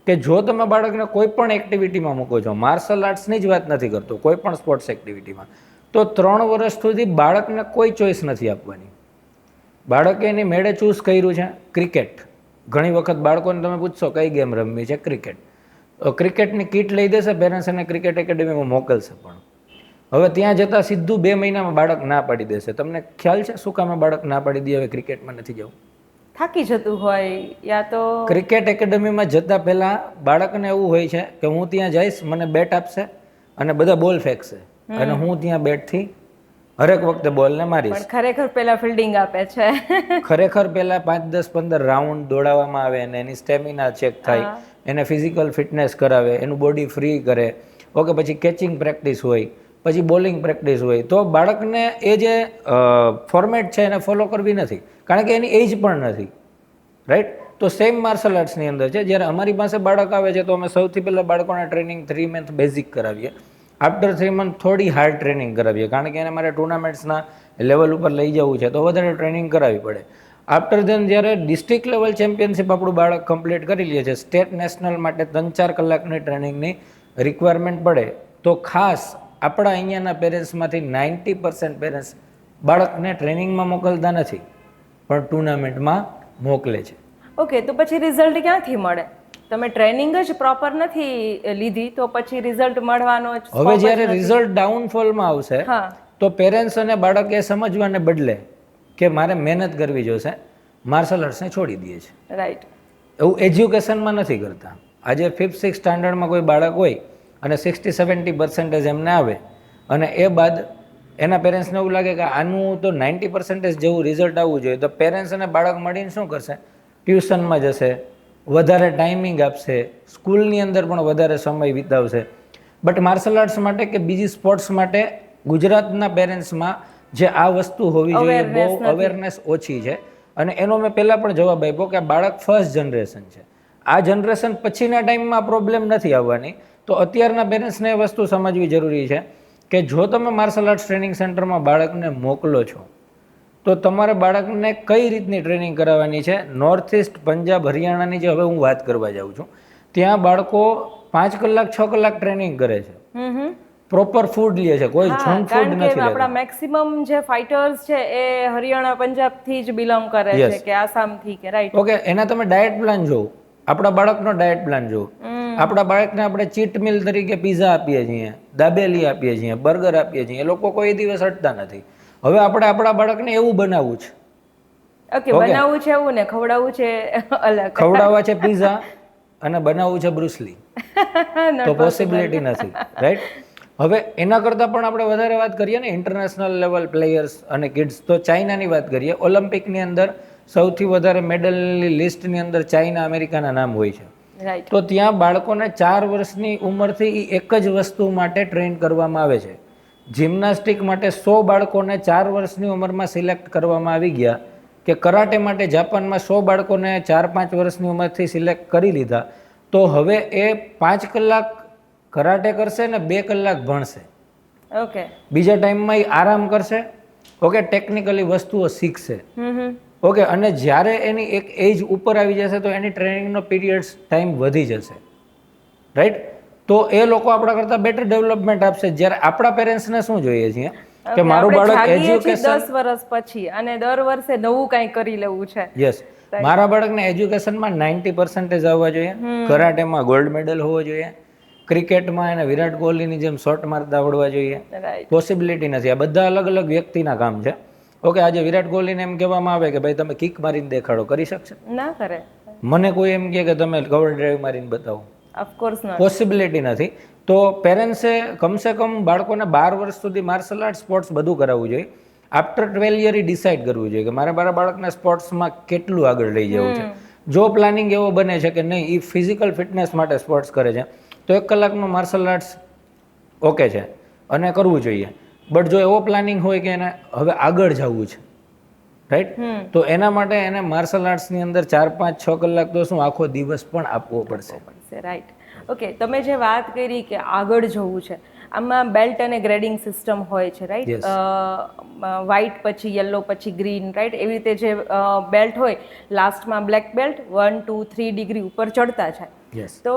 કે જો તમે બાળકને કોઈ પણ એક્ટિવિટીમાં મૂકો છો, માર્શલ આર્ટ્સની જ વાત નથી કરતો, કોઈ પણ સ્પોર્ટ્સ એક્ટિવિટીમાં, તો 3 વર્ષ સુધી બાળકને કોઈ ચોઈસ નથી આપવાની. બાળકે એની મેળે ચૂઝ કર્યું છે ક્રિકેટ. ઘણી વખત બાળકોને તમે પૂછશો કઈ ગેમ રમવી છે, ક્રિકેટ. ક્રિકેટની કીટ લઈ દેશે પેરેન્ટ્સ અને ક્રિકેટ એકેડેમીમાં મોકલશે, પણ હવે ત્યાં જતાં સીધું 2 મહિનામાં બાળક ના પાડી દેશે. તમને ખ્યાલ છે શું કામે બાળક ના પાડી દે હવે ક્રિકેટમાં નથી જવું? થાકી જતું હોય યા તો ક્રિકેટ એકેડેમીમાં જતાં પહેલાં બાળકને એવું હોય છે કે હું ત્યાં જઈશ, મને બેટ આપશે અને બધા બોલ ફેંકશે અને હું ત્યાં બેટથી હરેક વખતે બોલને મારીશ. પણ ખરેખર પેલા ફિલ્ડિંગ આપે છે. ખરેખર પહેલાં 5, 10, 15 રાઉન્ડ દોડાવવામાં આવે અને એની સ્ટેમિના ચેક થાય, એને ફિઝિકલ ફિટનેસ કરાવે, એનું બોડી ફ્રી કરે. ઓકે, પછી કેચિંગ પ્રેક્ટિસ હોય, પછી બોલિંગ પ્રેક્ટિસ હોય. તો બાળકને એ જે ફોર્મેટ છે એને ફોલો કરવી નથી, કારણ કે એની એજ પણ નથી. રાઈટ? તો સેમ માર્શલ આર્ટ્સની અંદર છે. જ્યારે અમારી પાસે બાળક આવે છે તો અમે સૌથી પહેલાં બાળકોને ટ્રેનિંગ 3 મંથ બેઝિક કરાવીએ. આફ્ટર 3 મંથ થોડી હાર્ડ ટ્રેનિંગ કરાવીએ, કારણ કે એને મારે ટુર્નામેન્ટ્સના લેવલ ઉપર લઈ જવું છે તો વધારે ટ્રેનિંગ કરાવવી પડે. આફ્ટર ધેન જ્યારે ડિસ્ટ્રિક્ટ લેવલ ચેમ્પિયનશિપ આપણું બાળક કમ્પ્લીટ કરી લે છે, સ્ટેટ નેશનલ માટે 3-4 કલાકની ટ્રેનિંગની રિક્વાયરમેન્ટ પડે, તો ખાસ આપણા અહીંયાના પેરેન્ટ્સમાંથી 90% પેરેન્ટ્સ બાળકને ટ્રેનિંગમાં મોકલતા નથી, પણ ટુર્નામેન્ટમાં મોકલે છે. ઓકે, તો પછી રિઝલ્ટ ક્યાંથી મળે? તમે ટ્રેનિંગ જ પ્રોપર નથી લીધી તો પછી રિઝલ્ટ મળવાનો જ હવે જ્યારે રિઝલ્ટ ડાઉનફોલમાં આવશે તો પેરેન્ટ્સ અને બાળક એ સમજવાને બદલે કે મારે મહેનત કરવી જોશે, માર્શલ આર્ટ્સને છોડી દે છે. રાઈટ. એવું એજ્યુકેશનમાં નથી કરતા. આજે 5th, 6th સ્ટાન્ડર્ડમાં કોઈ બાળક હોય અને 60-70% એમને આવે અને એ બાદ એના પેરેન્ટ્સને એવું લાગે કે આનું તો 90% જેવું રિઝલ્ટ આવવું જોઈએ, તો પેરેન્ટ્સ અને બાળક મળીને શું કરશે? ટ્યુશનમાં જશે, વધારે ટાઈમિંગ આપશે, સ્કૂલની અંદર પણ વધારે સમય વિતાવશે. બટ માર્શલ આર્ટ્સ માટે કે બીજી સ્પોર્ટ્સ માટે ગુજરાતના પેરેન્ટ્સમાં જે આ વસ્તુ હોવી જોઈએ, બહુ અવેરનેસ ઓછી છે. અને એનો મેં પહેલાં પણ જવાબ આપ્યો કે આ બાળક ફર્સ્ટ જનરેશન છે. આ જનરેશન પછીના ટાઈમમાં પ્રોબ્લેમ નથી આવવાની. તો અત્યારના પેરેન્ટ્સને એ વસ્તુ સમજવી જરૂરી છે કે જો તમે માર્શલ આર્ટ્સ ટ્રેનિંગ સેન્ટરમાં બાળકને મોકલો છો તો તમારે બાળકને કઈ રીતની ટ્રેનિંગ કરાવવાની છે. નોર્થ ઇસ્ટ, પંજાબ, હરિયાણાની જે હવે હું વાત કરવા જાઉં છું, ત્યાં બાળકો 5 કલાક 6 કલાક ટ્રેનિંગ કરે છે, પ્રોપર ફૂડ લે છે, કોઈ જંક ફૂડ નથી લેતા. આપણા મેક્સિમમ જે ફાઇટર્સ છે એ હરિયાણા, પંજાબ થી જ બિલોંગ કરે છે કે આસામ થી કે રાઈટ. ઓકે, એના તમે ડાયટ પ્લાન જોવો, આપણા બાળકનો ડાયટ પ્લાન જોવો. આપણા બાળકને આપણે ચીટ મિલ તરીકે પીઝા આપીએ છીએ, દાબેલી આપીએ છીએ, બર્ગર આપીએ છીએ, એ લોકો કોઈ દિવસ હટતા નથી. હવે આપણે આપણા બાળકને એવું બનાવવું છે. ઓકે, બનાવવું છે એવું ને ખવડાવવું છે અલગ. ખવડાવવા છે પીઝા અને બનાવવું છે બ્રુસલી, તો પોસિબિલિટી નથી. રાઈટ? હવે એના કરતાં પણ આપણે વધારે વાત કરીએ ને ઇન્ટરનેશનલ લેવલ પ્લેયર્સ અને કિડ્સ, તો ચાઇનાની વાત કરીએ. ઓલિમ્પિકની અંદર સૌથી વધારે મેડલની લિસ્ટની અંદર ચાઇના, અમેરિકાના નામ હોય છે. તો ત્યાં બાળકોને 4 વર્ષની ઉંમરથી એક જ વસ્તુ માટે ટ્રેન કરવામાં આવે છે. જિમ્નાસ્ટિક માટે 100 બાળકોને 4 વર્ષની ઉંમરમાં સિલેક્ટ કરવામાં આવી ગયા, કે કરાટે માટે જાપાનમાં 100 બાળકોને 4-5 વર્ષની ઉંમરથી સિલેક્ટ કરી લીધા. તો હવે એ 5 કલાક કરાટે કરશે ને 2 કલાક ભણશે. ઓકે, બીજા ટાઈમમાં એ આરામ કરશે. ઓકે, ટેકનિકલી વસ્તુઓ શીખશે. ઓકે, અને જ્યારે એની એક એજ ઉપર આવી જશે તો એની ટ્રેનિંગનો પીરિયડ્સ ટાઈમ વધી જશે. રાઈટ? તો એ લોકો આપણા કરતાં બેટર ડેવલપમેન્ટ આપશે. જ્યારે આપણા પેરેન્ટ્સને શું જોઈએ છીએ કે મારું બાળક એજ્યુકેશન 10 વર્ષ પછી અને દર વર્ષે નવું કંઈ કરી લેવું છે. યસ, મારા બાળકને એજ્યુકેશનમાં 90% આવવા જોઈએ, કરાટેમાં ગોલ્ડ મેડલ હોવો જોઈએ, ક્રિકેટમાં એને વિરાટ કોહલીની જેમ શોટ મારતા આવડવા જોઈએ. પોસિબિલિટી નથી. આ બધા અલગ અલગ વ્યક્તિના કામ છે. ઓકે, આજે વિરાટ કોહલીને એમ કહેવામાં આવે કે ભાઈ તમે કિક મારીને દેખાડો, કરી શકશે? ના કરે. મને કોઈ એમ કહે કે તમે કવર ડ્રાઈવ મારીને બતાવો, ઓફકોર્સ ના, પોસિબિલિટી નથી. તો પેરેન્ટ્સે કમસે કમ બાળકોને 12 વર્ષ સુધી માર્શલ આર્ટ, સ્પોર્ટ્સ બધું કરાવવું જોઈએ. આફ્ટર 12 યર ડિસાઇડ કરવું જોઈએ કે મારે મારા બાળકને સ્પોર્ટ્સમાં કેટલું આગળ લઈ જવું છે. જો પ્લાનિંગ એવો બને છે કે નહીં એ ફિઝિકલ ફિટનેસ માટે સ્પોર્ટ્સ કરે છે તો 1 કલાકનું માર્શલ આર્ટ્સ ઓકે છે અને કરવું જોઈએ. બટ જો એવો પ્લાનિંગ હોય કે એને હવે આગળ જવું છે, રાઈટ, તો એના માટે એને માર્શલ આર્ટ્સની અંદર 4, 5, 6 કલાક તો શું આખો દિવસ પણ આપવો પડશે. રાઈટ. ઓકે, તમે જે વાત કરી કે આગળ જવું છે, આમાં બેલ્ટ અને ગ્રેડિંગ સિસ્ટમ હોય છે, રાઈટ? Yes. વ્હાઇટ પછી યલો પછી ગ્રીન, રાઈટ? એવી રીતે જે બેલ્ટ હોય, લાસ્ટમાં બ્લેક બેલ્ટ 1, 2, 3 ડિગ્રી ઉપર ચડતા જાય. યસ. તો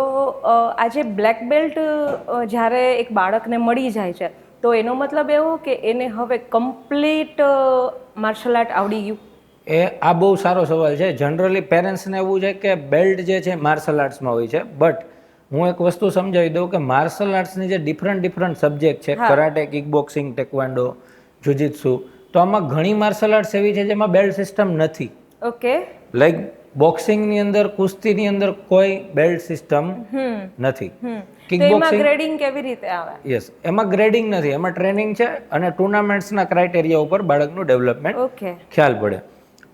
આ જે બ્લેક બેલ્ટ જ્યારે એક બાળકને મળી જાય છે, તો એનો મતલબ એવો કે એને હવે કમ્પ્લીટ માર્શલ આર્ટ આવડી ગયું? આ બહુ સારો સવાલ છે. જનરલી પેરેન્ટ્સને એવું છે કે બેલ્ટ જે છે માર્શલ આર્ટ્સમાં હોય છે, બટ હું એક વસ્તુ સમજાવી દઉં કે માર્શલ આર્ટ્સની જે ડિફરન્ટ સબ્જેક્ટ છે, કરાટે, કિક બોક્સિંગ, ટેકવાન્ડો, જુજિત્સુ, તો આમાં ઘણી માર્શલ આર્ટ્સ એવી છે જેમાં બેલ્ટ સિસ્ટમ નથી. ઓકે. લાઈક બોક્સિંગની અંદર, કુસ્તીની અંદર કોઈ બેલ્ટ સિસ્ટમ નથી. કિક તો એમાં બોક્સિંગ, ગ્રેડિંગ કેવી રીતે આવે? યસ, એમાં ગ્રેડિંગ નથી, એમાં ટ્રેનિંગ છે અને ટુર્નામેન્ટ્સના ક્રાઇટેરિયા ઉપર બાળકનું ડેવલપમેન્ટ ઓકે. ખ્યાલ પડે.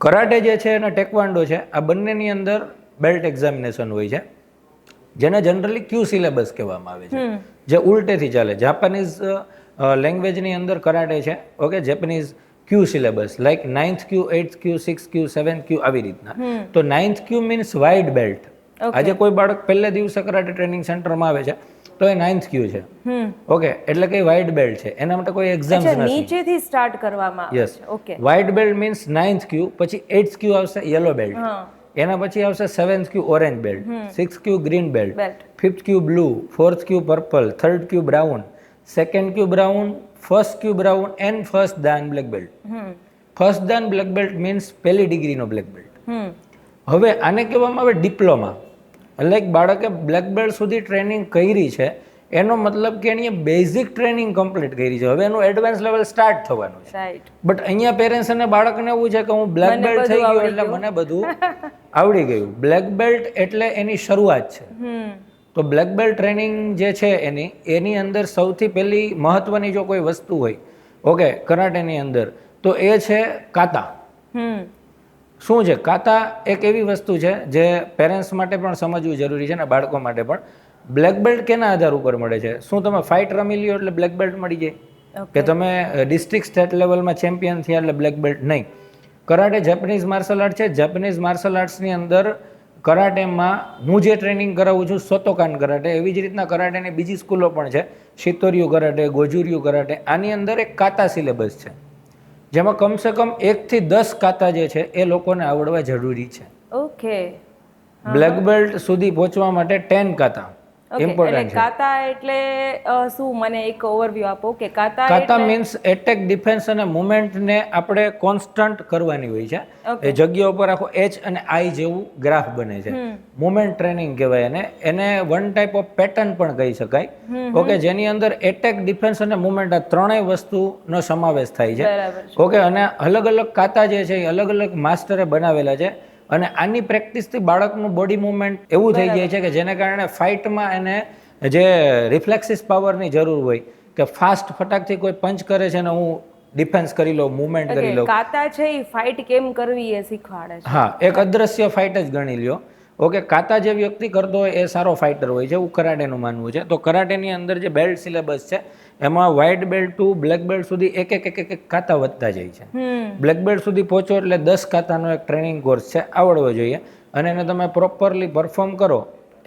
કરાટે જે છે અને ટેકવાન્ડો છે, આ બંનેની અંદર બેલ્ટ એક્ઝામિનેશન હોય છે, જેને જનરલી ક્યુ સિલેબસ કહેવામાં આવે છે, જે ઉલટેથી ચાલે. જાપાનીઝ લેંગ્વેજની અંદર કરાટે છે, ઓકે, જેપનીઝ ક્યુ સિલેબસ, લાઈક 9th ક્યુ, 8th ક્યુ, 6th ક્યુ, 7th ક્યુ, આવી રીતના. તો 9th ક્યુ મીન્સ વાઇડ બેલ્ટ. આજે કોઈ બાળક પહેલે દિવસે કરાટે ટ્રેનિંગ સેન્ટરમાં આવે છે તો એ 9th ક્યુ છે, ઓકે, એટલે કે વાઇડ બેલ્ટ છે, એના માટે કોઈ એક્ઝામ્સ નથી. નીચેથી સ્ટાર્ટ કરવામાં આવે યસ. છે. Okay. Wide belt means 9th ક્યુ, પછી 8th ક્યુ આવશે યલો બેલ્ટ, એના પછી આવશે 7th Q orange belt, 6th Q green belt, belt. 5th Q blue, 4th Q purple, 3rd Q brown, 2nd Q brown, 1st Q brown and first દાન black belt. First દાન black belt means પહેલી ડિગ્રીનો black belt. હવે આને કહેવામાં આવે diploma. Like બાળકે black belt સુધી ટ્રેનિંગ કરી છે, એનો મતલબ કે એની બેઝિક ટ્રેનિંગ કમ્પ્લીટ કરી છે, હવે એનું એડવાન્સ લેવલ સ્ટાર્ટ થવાનું છે. રાઈટ. બટ અહીંયા પેરેન્ટ્સ અને બાળકને એવું છે કે હું બ્લેક બેલ્ટ થઈ ગયો એટલે મને બધું આવડી ગયું. બ્લેક બેલ્ટ એટલે એની શરૂઆત છે. તો બ્લેક બેલ્ટ ટ્રેનિંગ જે છે એની અંદર સૌથી પહેલી મહત્વની જો કોઈ વસ્તુ હોય, ઓકે, કરાટેની અંદર, તો એ છે કાતા. શું છે કાતા? એક એવી વસ્તુ છે જે પેરેન્ટ્સ માટે પણ સમજવું જરૂરી છે ને બાળકો માટે પણ. બ્લેક બેલ્ટ કેના આધાર ઉપર મળે છે? શું તમે ફાઇટ રમી લ્યો એટલે બ્લેક બેલ્ટ મળી જાય? કે તમે ડિસ્ટ્રિક્ટ સ્ટેટ લેવલમાં ચેમ્પિયન થયા એટલે બ્લેક બેલ્ટ? નહીં. કરાટે જેપનીઝ માર્શલ આર્ટ છે. જેપનીઝ માર્શલ આર્ટ્સની અંદર કરાટેમાં હું જે ટ્રેનિંગ કરાવું છું સોતોકાન કરાટે, એવી જ રીતના કરાટેની બીજી સ્કૂલો પણ છે, શિતોર્યુ કરાટે, ગોજુર્યુ કરાટે. આની અંદર એક કાતા સિલેબસ છે જેમાં કમસે કમ 1 થી 10 કાતા જે છે એ લોકોને આવડવા જરૂરી છે. ઓકે. બ્લેક બેલ્ટ સુધી પહોંચવા માટે 10 કાતા ઇમ્પોર્ટન્ટ છે. કાતા એટલે શું? મને એક ઓવરવ્યુ આપો કે કાતા કાતા મીન્સ એટેક, ડિફેન્સ અને મુવમેન્ટને આપણે કોન્સ્ટન્ટ કરવાની હોય છે. એ જગ્યા ઉપર આખો H અને I જેવું ગ્રાફ બને છે. મુવમેન્ટ ટ્રેનિંગ કહેવાય એને. એને વન ટાઈપ ઓફ પેટર્ન પણ કહી શકાય, ઓકે, જેની અંદર એટેક, ડિફેન્સ અને મુવમેન્ટ આ ત્રણેય વસ્તુનો સમાવેશ થાય છે, ઓકે. અને અલગ અલગ કાતા જે છે એ અલગ અલગ માસ્ટરે બનાવેલા છે. અને આની પ્રેક્ટિસથી બાળકનું બોડી મુવમેન્ટ એવું થઈ જાય છે કે જેને કારણે ફાઇટમાં એને જે રિફ્લેક્સિસ પાવરની જરૂર હોય કે ફાસ્ટ ફટાકથી કોઈ પંચ કરે છે ને હું ડિફેન્સ કરી લઉં, મુવમેન્ટ કરી લઉં. કાતા છે એ ફાઇટ કેમ કરવી એ શીખવાડે છે. હા, એક અદ્રશ્ય ફાઇટ જ ગણી લ્યો, ઓકે. કાતા જે વ્યક્તિ કરતો હોય એ સારો ફાઇટર હોય છે, એવું કરાટેનું માનવું છે. તો કરાટેની અંદર જે બેલ્ટ સિલેબસ છે એમાં white belt to black belt સુધી એક કાતા વધતા જાય છે. બ્લેક બેલ્ટ સુધી પહોંચો એટલે 10 કાતાનો એક ટ્રેનિંગ કોર્સ છે, આવડવો જોઈએ. અને એને તમે પ્રોપરલી પરફોર્મ કરો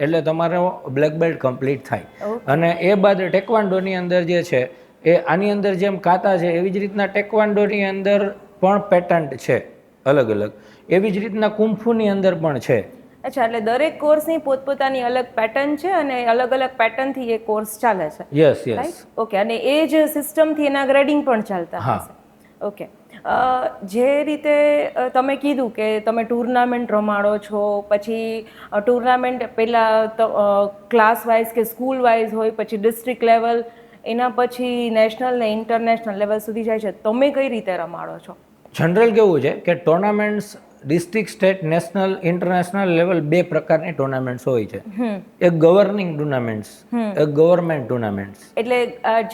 એટલે તમારો બ્લેક બેલ્ટ કમ્પ્લીટ થાય. અને એ બાદ ટેકવાન્ડોની અંદર જે છે એ આની અંદર જેમ કાતા છે એવી જ રીતના ટેકવાન્ડોની અંદર પણ પેટન્ટ છે અલગ અલગ, એવી જ રીતના કુંફુની અંદર પણ છે. અચ્છા, એટલે દરેક કોર્સની પોતપોતાની અલગ પેટર્ન છે અને અલગ અલગ પેટર્નથી એ કોર્સ ચાલે છે. Yes yes. ઓકે. અને એ જ સિસ્ટમથી એના ગ્રેડિંગ પણ ચાલતા હશે. ઓકે. જે રીતે તમે કીધું કે તમે ટુર્નામેન્ટ રમાડો છો, પછી ટુર્નામેન્ટ પહેલાં ક્લાસ વાઇઝ કે સ્કૂલ વાઇઝ હોય, પછી ડિસ્ટ્રિક્ટ લેવલ, એના પછી નેશનલ ને ઇન્ટરનેશનલ લેવલ સુધી જાય છે. તમે કઈ રીતે રમાડો છો? જનરલ કેવું છે કે tournaments district, state, national, international level 2 પ્રકારની ટુર્નામેન્ટ્સ હોય છે. એક ગવર્નિંગ ટુર્નામેન્ટ્સ, એક ગવર્મેન્ટ ટુર્નામેન્ટ્સ. એટલે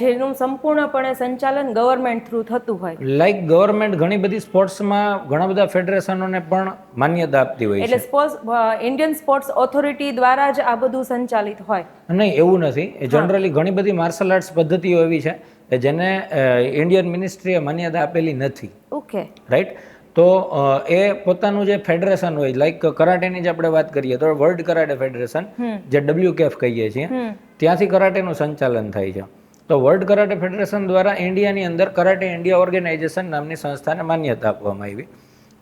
જેનું સંપૂર્ણપણે સંચાલન ગવર્મેન્ટ થ્રુ થતું હોય. લાઈક ગવર્મેન્ટ ઘણી બધી સ્પોર્ટ્સમાં ઘણા બધા ફેડરેશનોને પણ માન્યતા આપતી હોય છે. એટલે ઇન્ડિયન સ્પોર્ટ્સ ઓથોરિટી દ્વારા જ આ બધું સંચાલિત હોય? નહીં, એવું નથી. જનરલી ઘણી બધી માર્શલ આર્ટ્સ પદ્ધતિઓ એવી છે કે જેને ઇન્ડિયન મિનિસ્ટ્રીએ માન્યતા આપેલી નથી. ઓકે. રાઈટ. તો એ પોતાનું જે ફેડરેશન હોય, લાઈક કરાટેની જ આપણે વાત કરીએ તો વર્લ્ડ કરાટે ફેડરેશન, જે WKF કહીએ છીએ, ત્યાંથી કરાટેનું સંચાલન થાય છે. તો વર્લ્ડ કરાટે ફેડરેશન દ્વારા ઇન્ડિયાની અંદર કરાટે ઇન્ડિયા ઓર્ગેનાઇઝેશન નામની સંસ્થાને માન્યતા આપવામાં આવી.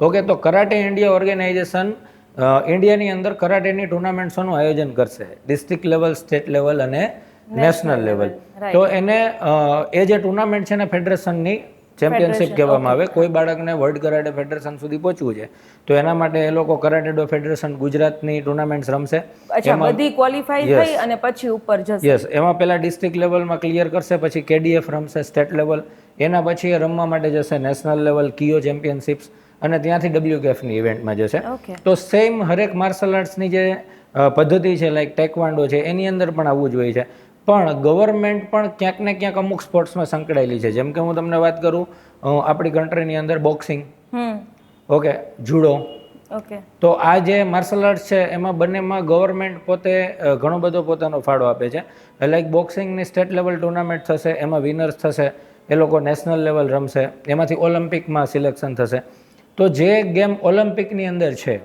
ઓકે, તો કરાટે ઇન્ડિયા ઓર્ગેનાઇઝેશન ઇન્ડિયાની અંદર કરાટેની ટુર્નામેન્ટ્સોનું આયોજન કરશે, ડિસ્ટ્રિક્ટ લેવલ, સ્ટેટ લેવલ અને નેશનલ લેવલ. તો એને એ જે ટુર્નામેન્ટ છે ને ફેડરેશનની ચેમ્પિયનશિપ કહેવામાં આવે. કોઈ બાળકને વર્લ્ડ કરાટે ફેડરેશન સુધી પહોંચવું છે તો એના માટે એ લોકો કરાટે ડો ફેડરેશન ગુજરાતની ટુર્નામેન્ટ્સ રમશે. અચ્છા, બધી ક્વોલિફાઈ થઈ અને પછી ઉપર જશે. યસ, એમાં પહેલા ડિસ્ટ્રિક્ટ લેવલમાં ક્લિયર કરશે, પછી કેડીએફ રમશે સ્ટેટ લેવલ, એના પછી એ રમવા માટે જશે નેશનલ લેવલ, કિયો ચેમ્પિયનશિપ્સ, અને ત્યાંથી WKFની ઇવેન્ટમાં જશે. તો સેમ હરેક માર્શલ આર્ટ્સની જે પદ્ધતિ છે, લાઈક ટેકવાન્ડો છે, એની અંદર પણ આવવું જોઈએ છે. પણ ગવર્મેન્ટ પણ ક્યાંક ને ક્યાંક અમુક સ્પોર્ટ્સમાં સંકળાયેલી છે. જેમ કે હું તમને વાત કરું, આપણી કન્ટ્રીની અંદર બોક્સિંગ, ઓકે, જુડો. ઓકે, તો આ જે માર્શલ આર્ટ્સ છે એમાં બંનેમાં ગવર્મેન્ટ પોતે ઘણો બધો પોતાનો ફાળો આપે છે. લાઈક બોક્સિંગની સ્ટેટ લેવલ ટુર્નામેન્ટ થશે, એમાં વિનર્સ થશે, એ લોકો નેશનલ લેવલ રમશે, એમાંથી ઓલિમ્પિકમાં સિલેક્શન થશે. તો જે ગેમ ઓલિમ્પિકની અંદર છે.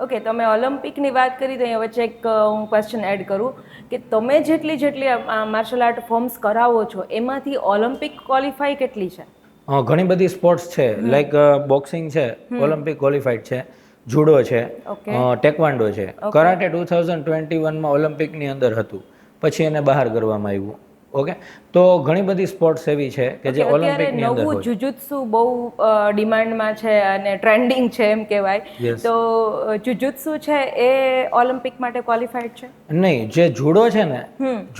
ઓકે, તમે ઓલિમ્પિકની વાત કરી તો અહીંયા વચ્ચે એક હું ક્વેશ્ચન એડ કરું કે તમે જેટલી માર્શલ આર્ટ ફોર્મ્સ કરાવો છો એમાંથી ઓલિમ્પિક ક્વોલિફાઈ કેટલી છે? ઘણી બધી સ્પોર્ટ્સ છે, લાઈક બોક્સિંગ છે, ઓલિમ્પિક ક્વોલિફાઈડ છે, જુડો છે, ટેકવાન્ડો છે. કરાટે 2021માં ઓલિમ્પિકની અંદર હતું, પછી એને બહાર કરવામાં આવ્યું. ઓકે, તો ઘણી બધી સ્પોર્ટ્સ એવી છે કે જે ઓલિમ્પિકની અંદર હોય. જુજુત્સુ બહુ ડિમાન્ડમાં છે અને ટ્રેન્ડિંગ છે એમ કહેવાય. તો જુજુત્સુ છે એ ઓલિમ્પિક માટે ક્વોલિફાઈડ છે? નહીં, જે જુડો છે ને,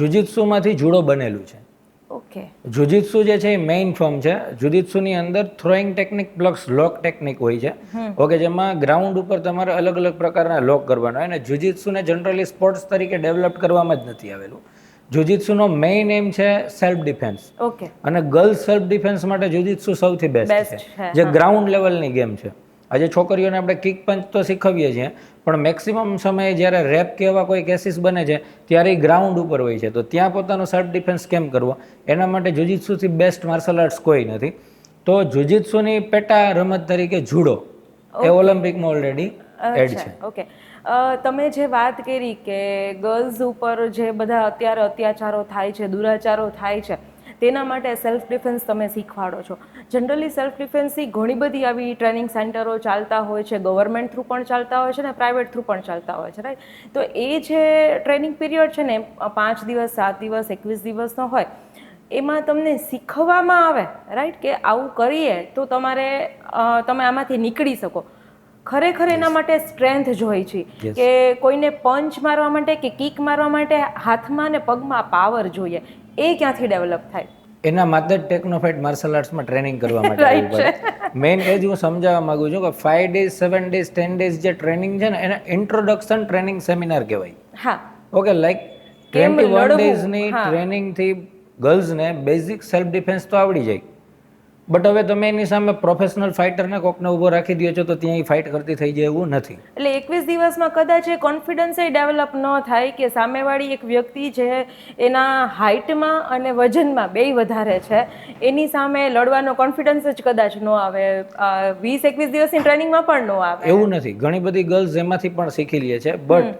જુજિત્સુમાંથી જુડો બનેલું છે. ઓકે, જુજિત્સુ જે છે એ મેઇન ફોર્મ છે. જુજિત્સુની અંદર થ્રોઈંગ ટેકનિક પ્લસ લોક ટેકનિક હોય છે. ઓકે, જેમાં ગ્રાઉન્ડ ઉપર તમારે અલગ અલગ પ્રકારના લોક કરવાના હોય. અને જુજિત્સુને જનરલી સ્પોર્ટ્સ તરીકે ડેવલપ કરવામાં જ નથી આવેલું. જુજિત્સુનો મેઇન એમ છે સેલ્ફ ડિફેન્સ. ઓકે, અને ગર્લ્સ સેલ્ફ ડિફેન્સ માટે જુજિત્સુ સૌથી બેસ્ટ છે, જે ગ્રાઉન્ડ લેવલની ગેમ છે. આજે છોકરીઓને આપણે કિક પંચ તો શીખવીએ છીએ, પણ મેક્સિમમ સમયે જ્યારે રેપ કે એવા કોઈ કેસીસ બને છે ત્યારે એ ગ્રાઉન્ડ ઉપર હોય છે. તો ત્યાં પોતાનો સેલ્ફ ડિફેન્સ કેમ કરવો, એના માટે જુજિત્સુથી બેસ્ટ માર્શલ આર્ટ્સ કોઈ નથી. તો જુજિત્સુની પેટા રમત તરીકે જુડો એ ઓલિમ્પિકમાં ઓલરેડી એડ છે. ઓકે, તમે જે વાત કરી કે ગર્લ્સ ઉપર જે બધા અત્યારે અત્યાચારો થાય છે, દુરાચારો થાય છે, તેના માટે સેલ્ફ ડિફેન્સ તમે શીખવાડો છો. જનરલી સેલ્ફ ડિફેન્સની ઘણી બધી આવી ટ્રેનિંગ સેન્ટરો ચાલતા હોય છે, ગવર્મેન્ટ થ્રુ પણ ચાલતા હોય છે ને પ્રાઇવેટ થ્રુ પણ ચાલતા હોય છે, રાઈટ? તો એ જે ટ્રેનિંગ પીરિયડ છે ને 5 દિવસ, 7 દિવસ, 21 દિવસનો હોય, એમાં તમને શીખવવામાં આવે, રાઈટ, કે આવું કરીએ તો તમે આમાંથી નીકળી શકો. ખરેખર એના માટે સ્ટ્રેન્થ જોઈએ છે કે કોઈને પંચ મારવા માટે કે કિક મારવા માટે હાથમાં ને પગમાં પાવર જોઈએ. એ ક્યાંથી ડેવલપ થાય? એના માટે જ ટેકનોફાઇટ માર્શલ આર્ટ્સમાં ટ્રેનિંગ કરવા માટે આવવું પડે. મેઇન એ જ હું સમજાવવા માંગુ છું કે 5 ડેઝ, 7 ડેઝ, 10 ડેઝ જે ટ્રેનિંગ છે ને એને ઇન્ટ્રોડક્શન ટ્રેનિંગ સેમિનાર કહેવાય. હા, ઓકે, લાઈક 21 ડેઝની ટ્રેનિંગથી ગર્લ્સને બેઝિક સેલ્ફ ડિફેન્સ તો આવડી જાય. બટ હવે તમે એની સામે પ્રોફેશનલ ફાઇટરને કોકને ઊભો રાખી દો છો તો ત્યાં એ ફાઇટ કરતી થઈ જાય એવું નથી. એટલે 21 દિવસમાં કદાચ એ કોન્ફિડન્સ ડેવલપ ન થાય કે સામેવાળી એક વ્યક્તિ જે એના હાઇટમાં અને વજનમાં બેય વધારે છે એની સામે લડવાનો કોન્ફિડન્સ જ કદાચ ન આવે. 20-21 દિવસની ટ્રેનિંગમાં પણ ન આવે. એવું નથી, ઘણી બધી ગર્લ્સ એમાંથી પણ શીખી લે છે. બટ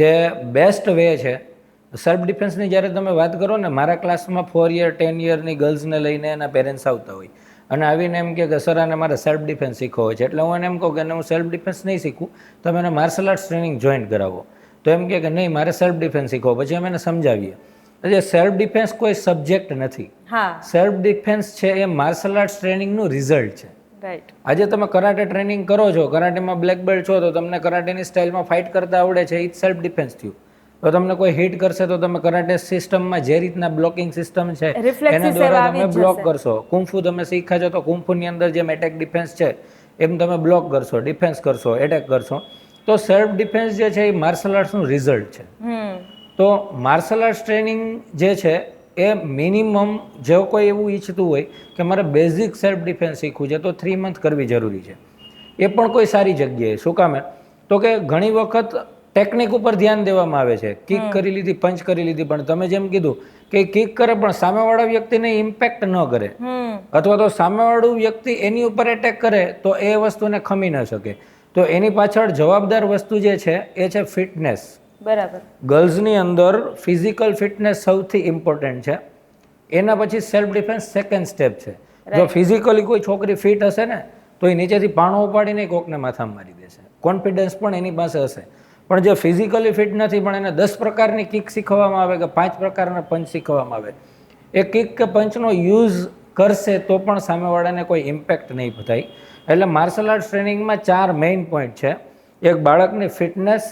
જે બેસ્ટ વે છે સેલ્ફ ડિફેન્સની, જ્યારે તમે વાત કરો ને, મારા ક્લાસમાં 4 યર 10 યરની ગર્લ્સને લઈને એના પેરેન્ટ્સ આવતા હોય અને આવીને એમ કે સર આને મારે સેલ્ફ ડિફેન્સ શીખવો હોય છે. એટલે હું એને એમ કહું કે હું સેલ્ફ ડિફેન્સ નહીં શીખું, તમે એને માર્શલ આર્ટ્સ ટ્રેનિંગ જોઈન કરાવો. તો એમ કે નહીં મારે સેલ્ફ ડિફેન્સ શીખવો. પછી અમે એને સમજાવીએ. એટલે સેલ્ફ ડિફેન્સ કોઈ સબ્જેક્ટ નથી. સેલ્ફ ડિફેન્સ છે એ માર્શલ આર્ટ્સ ટ્રેનિંગનું રિઝલ્ટ છે. રાઈટ. આજે તમે કરાટે ટ્રેનિંગ કરો છો, કરાટેમાં બ્લેક બેલ્ટ છો, તો તમને કરાટેની સ્ટાઇલમાં ફાઇટ કરતા આવડે છે, એ સેલ્ફ ડિફેન્સ થયું. તો તમને કોઈ હિટ કરશે તો તમે કરાટે સિસ્ટમમાં જે રીતના બ્લોકિંગ સિસ્ટમ છે એના દ્વારા તમે બ્લોક કરશો. કુંફુ તમે શીખ્યા છો તો કુંફુની અંદર જેમ એટેક ડિફેન્સ છે એમ તમે બ્લોક કરશો, ડિફેન્સ કરશો, એટેક કરશો. તો સેલ્ફ ડિફેન્સ જે છે એ માર્શલ આર્ટ્સનું રિઝલ્ટ છે. તો માર્શલ આર્ટ્સ ટ્રેનિંગ જે છે એ મિનિમમ જો કોઈ એવું ઈચ્છતું હોય કે મારે બેઝિક સેલ્ફ ડિફેન્સ શીખવું છે તો 3 મંથ કરવી જરૂરી છે. એ પણ કોઈ સારી જગ્યાએ. શું કામે? તો કે ઘણી વખત ટેકનિક ઉપર ધ્યાન દેવામાં આવે છે. કિક કરી લીધી, પંચ કરી લીધી, પણ તમે જેમ કીધું કે કિક કરે પણ સામેવાળા વ્યક્તિને ઇમ્પેક્ટ ન કરે, અથવા તો સામેવાળું વ્યક્તિ એની ઉપર એટેક કરે તો એ વસ્તુને ખમી ન શકે. તો એની પાછળ જવાબદાર વસ્તુ જે છે એ છે ફિટનેસ. બરાબર. ગર્લ્સની અંદર ફિઝિકલ ફિટનેસ સૌથી ઇમ્પોર્ટન્ટ છે. એના પછી સેલ્ફ ડિફેન્સ સેકન્ડ સ્ટેપ છે. જો ફિઝિકલી કોઈ છોકરી ફિટ હશે ને તો એ નીચેથી પાણો ઉપાડીને કોકને માથામાં મારી દેશે. કોન્ફિડન્સ પણ એની પાસે હશે. પણ જે ફિઝિકલી ફિટ નથી પણ એને 10 પ્રકારની કિક શીખવવામાં આવે કે 5 પ્રકારના પંચ શીખવવામાં આવે, એ કિક કે પંચનો યુઝ કરશે તો પણ સામેવાળાને કોઈ ઇમ્પેક્ટ નહીં થાય. એટલે માર્શલ આર્ટ્સ ટ્રેનિંગમાં 4 મેઇન પોઈન્ટ છે. એક બાળકની ફિટનેસ,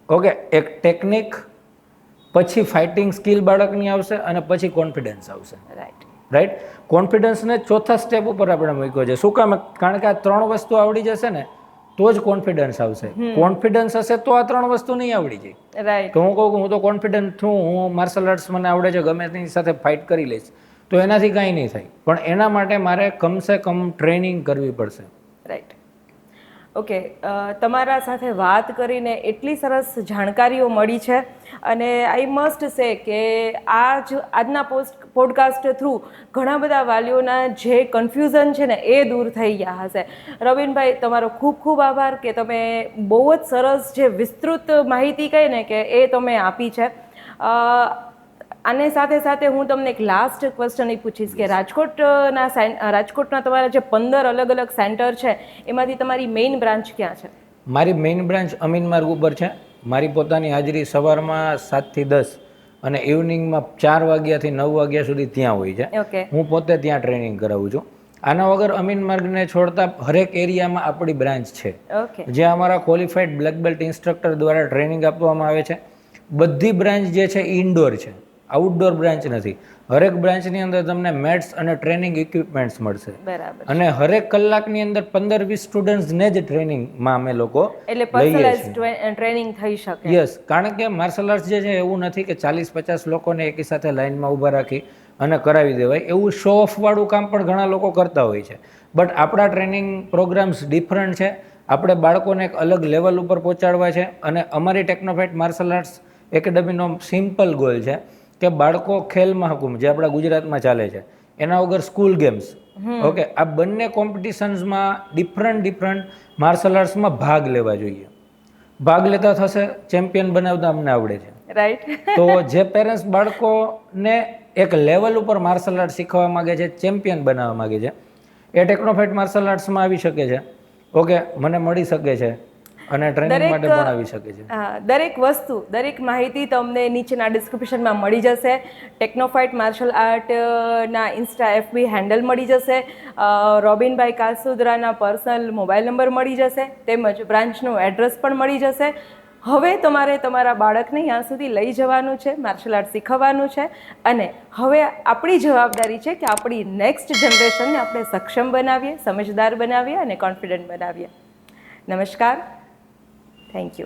ઓકે, એક ટેકનિક, પછી ફાઇટિંગ સ્કિલ બાળકની આવશે અને પછી કોન્ફિડન્સ આવશે. રાઈટ. કોન્ફિડન્સને ચોથા સ્ટેપ ઉપર આપણે મૂક્યો છે. શું કામ? કારણ કે આ 3 વસ્તુ આવડી જશે ને તો જ કોન્ફિડન્સ આવશે. કોન્ફિડન્સ હશે તો આ 3 વસ્તુ નહીં આવડી જાય. રાઈટ. તો હું કહું કે હું તો કોન્ફિડન્ટ છું, હું માર્શલ આર્ટ્સ મને આવડે છે, ગમે તેની સાથે ફાઇટ કરી લઈશ, તો એનાથી કાંઈ નહીં થાય. પણ એના માટે મારે કમસે કમ ટ્રેનિંગ કરવી પડશે. રાઈટ. ઓકે, તમારા સાથે વાત કરીને એટલી સરસ જાણકારીઓ મળી છે અને આઈ મસ્ટ સે કે આજના પોડકાસ્ટ થ્રુ ઘણા બધા વાલીઓના જે કન્ફ્યુઝન છે ને એ દૂર થઈ ગયા હશે. રવિનભાઈ, તમારો ખૂબ ખૂબ આભાર કે તમે બહુ જ સરસ જે વિસ્તૃત માહિતી કહી ને કે એ તમે આપી છે. આને સાથે સાથે હું તમને એક લાસ્ટ ક્વેશ્ચન એ પૂછીશ કે રાજકોટના તમારા જે 15 અલગ અલગ સેન્ટર છે એમાંથી તમારી મેઇન બ્રાન્ચ ક્યાં છે? મારી મેઇન બ્રાન્ચ અમીન માર્ગ ઉપર છે. મારી પોતાની હાજરી સવારમાં 7 થી 10 અને ઇવનિંગમાં 4 વાગ્યાથી 9 વાગ્યા સુધી ત્યાં હોય છે. ઓકે. હું પોતે ત્યાં ટ્રેનિંગ કરાવું છું. આના વગર અમીન માર્ગને છોડતા હરેક એરિયામાં આપણી બ્રાન્ચ છે. ઓકે. જ્યાં અમારા ક્વોલિફાઈડ બ્લેક બેલ્ટ ઇન્સ્ટ્રક્ટર દ્વારા ટ્રેનિંગ આપવામાં આવે છે. બધી બ્રાન્ચ જે છે ઇન્ડોર છે, આઉટડોર બ્રાન્ચ નથી. હરેક બ્રાન્ચની અંદર તમને મેટ્સ અને ટ્રેનિંગ ઇક્વિપમેન્ટ્સ મળશે. બરાબર. અને હરેક કલાકની અંદર 15-20 સ્ટુડન્ટ્સને જ ટ્રેનિંગમાં અમે લોકો એટલે પર્સનલાઇઝ ટ્રેનિંગ થઈ શકે. યસ, કારણ કે માર્શલ આર્ટ્સ જે છે એવું નથી કે 40-50 લોકોને એકી સાથે લાઇનમાં ઊભા રાખી અને કરાવી દેવાય. એવું શો ઓફ વાળું કામ પણ ઘણા લોકો કરતા હોય છે. બટ આપણા ટ્રેનિંગ પ્રોગ્રામ્સ ડિફરન્ટ છે. આપણે બાળકોને એક અલગ લેવલ ઉપર પહોંચાડવા છે. અને અમારી ટેકનોફાઇટ માર્શલ આર્ટ્સ એકેડમીનો સિમ્પલ ગોલ છે કે બાળકો ખેલ મહાકુંભ જે આપણા ગુજરાતમાં ચાલે છે એના વગર સ્કૂલ ગેમ્સ, ઓકે, આ બંને કોમ્પિટિશન્સમાં ડિફરન્ટ માર્શલ આર્ટ્સમાં ભાગ લેવા જોઈએ. ભાગ લેતા થશે, ચેમ્પિયન બનાવતા અમને આવડે છે. રાઈટ. તો જે પેરેન્ટ્સ બાળકોને એક લેવલ ઉપર માર્શલ આર્ટ શીખવા માગે છે, ચેમ્પિયન બનાવવા માગે છે, એ ટેકનોફાઇટ માર્શલ આર્ટ્સમાં આવી શકે છે. ઓકે, મને મળી શકે છે અને ટ્રેનિંગ માટે પણ આવી શકે છે. દરેક વસ્તુ, દરેક માહિતી તમને નીચેના ડિસ્ક્રિપ્શનમાં મળી જશે. ટેકનોફાઇટ માર્શલ આર્ટના ઇન્સ્ટા FB હેન્ડલ મળી જશે. રોબિનભાઈ કાસુદરાના પર્સનલ મોબાઈલ નંબર મળી જશે. તેમજ બ્રાન્ચનું એડ્રેસ પણ મળી જશે. હવે તમારે તમારા બાળકને ત્યાં સુધી લઈ જવાનું છે, માર્શલ આર્ટ શીખવવાનું છે અને હવે આપણી જવાબદારી છે કે આપણી નેક્સ્ટ જનરેશનને આપણે સક્ષમ બનાવીએ, સમજદાર બનાવીએ અને કોન્ફિડન્ટ બનાવીએ. નમસ્કાર. Thank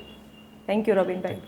you રોબિનભાઈ.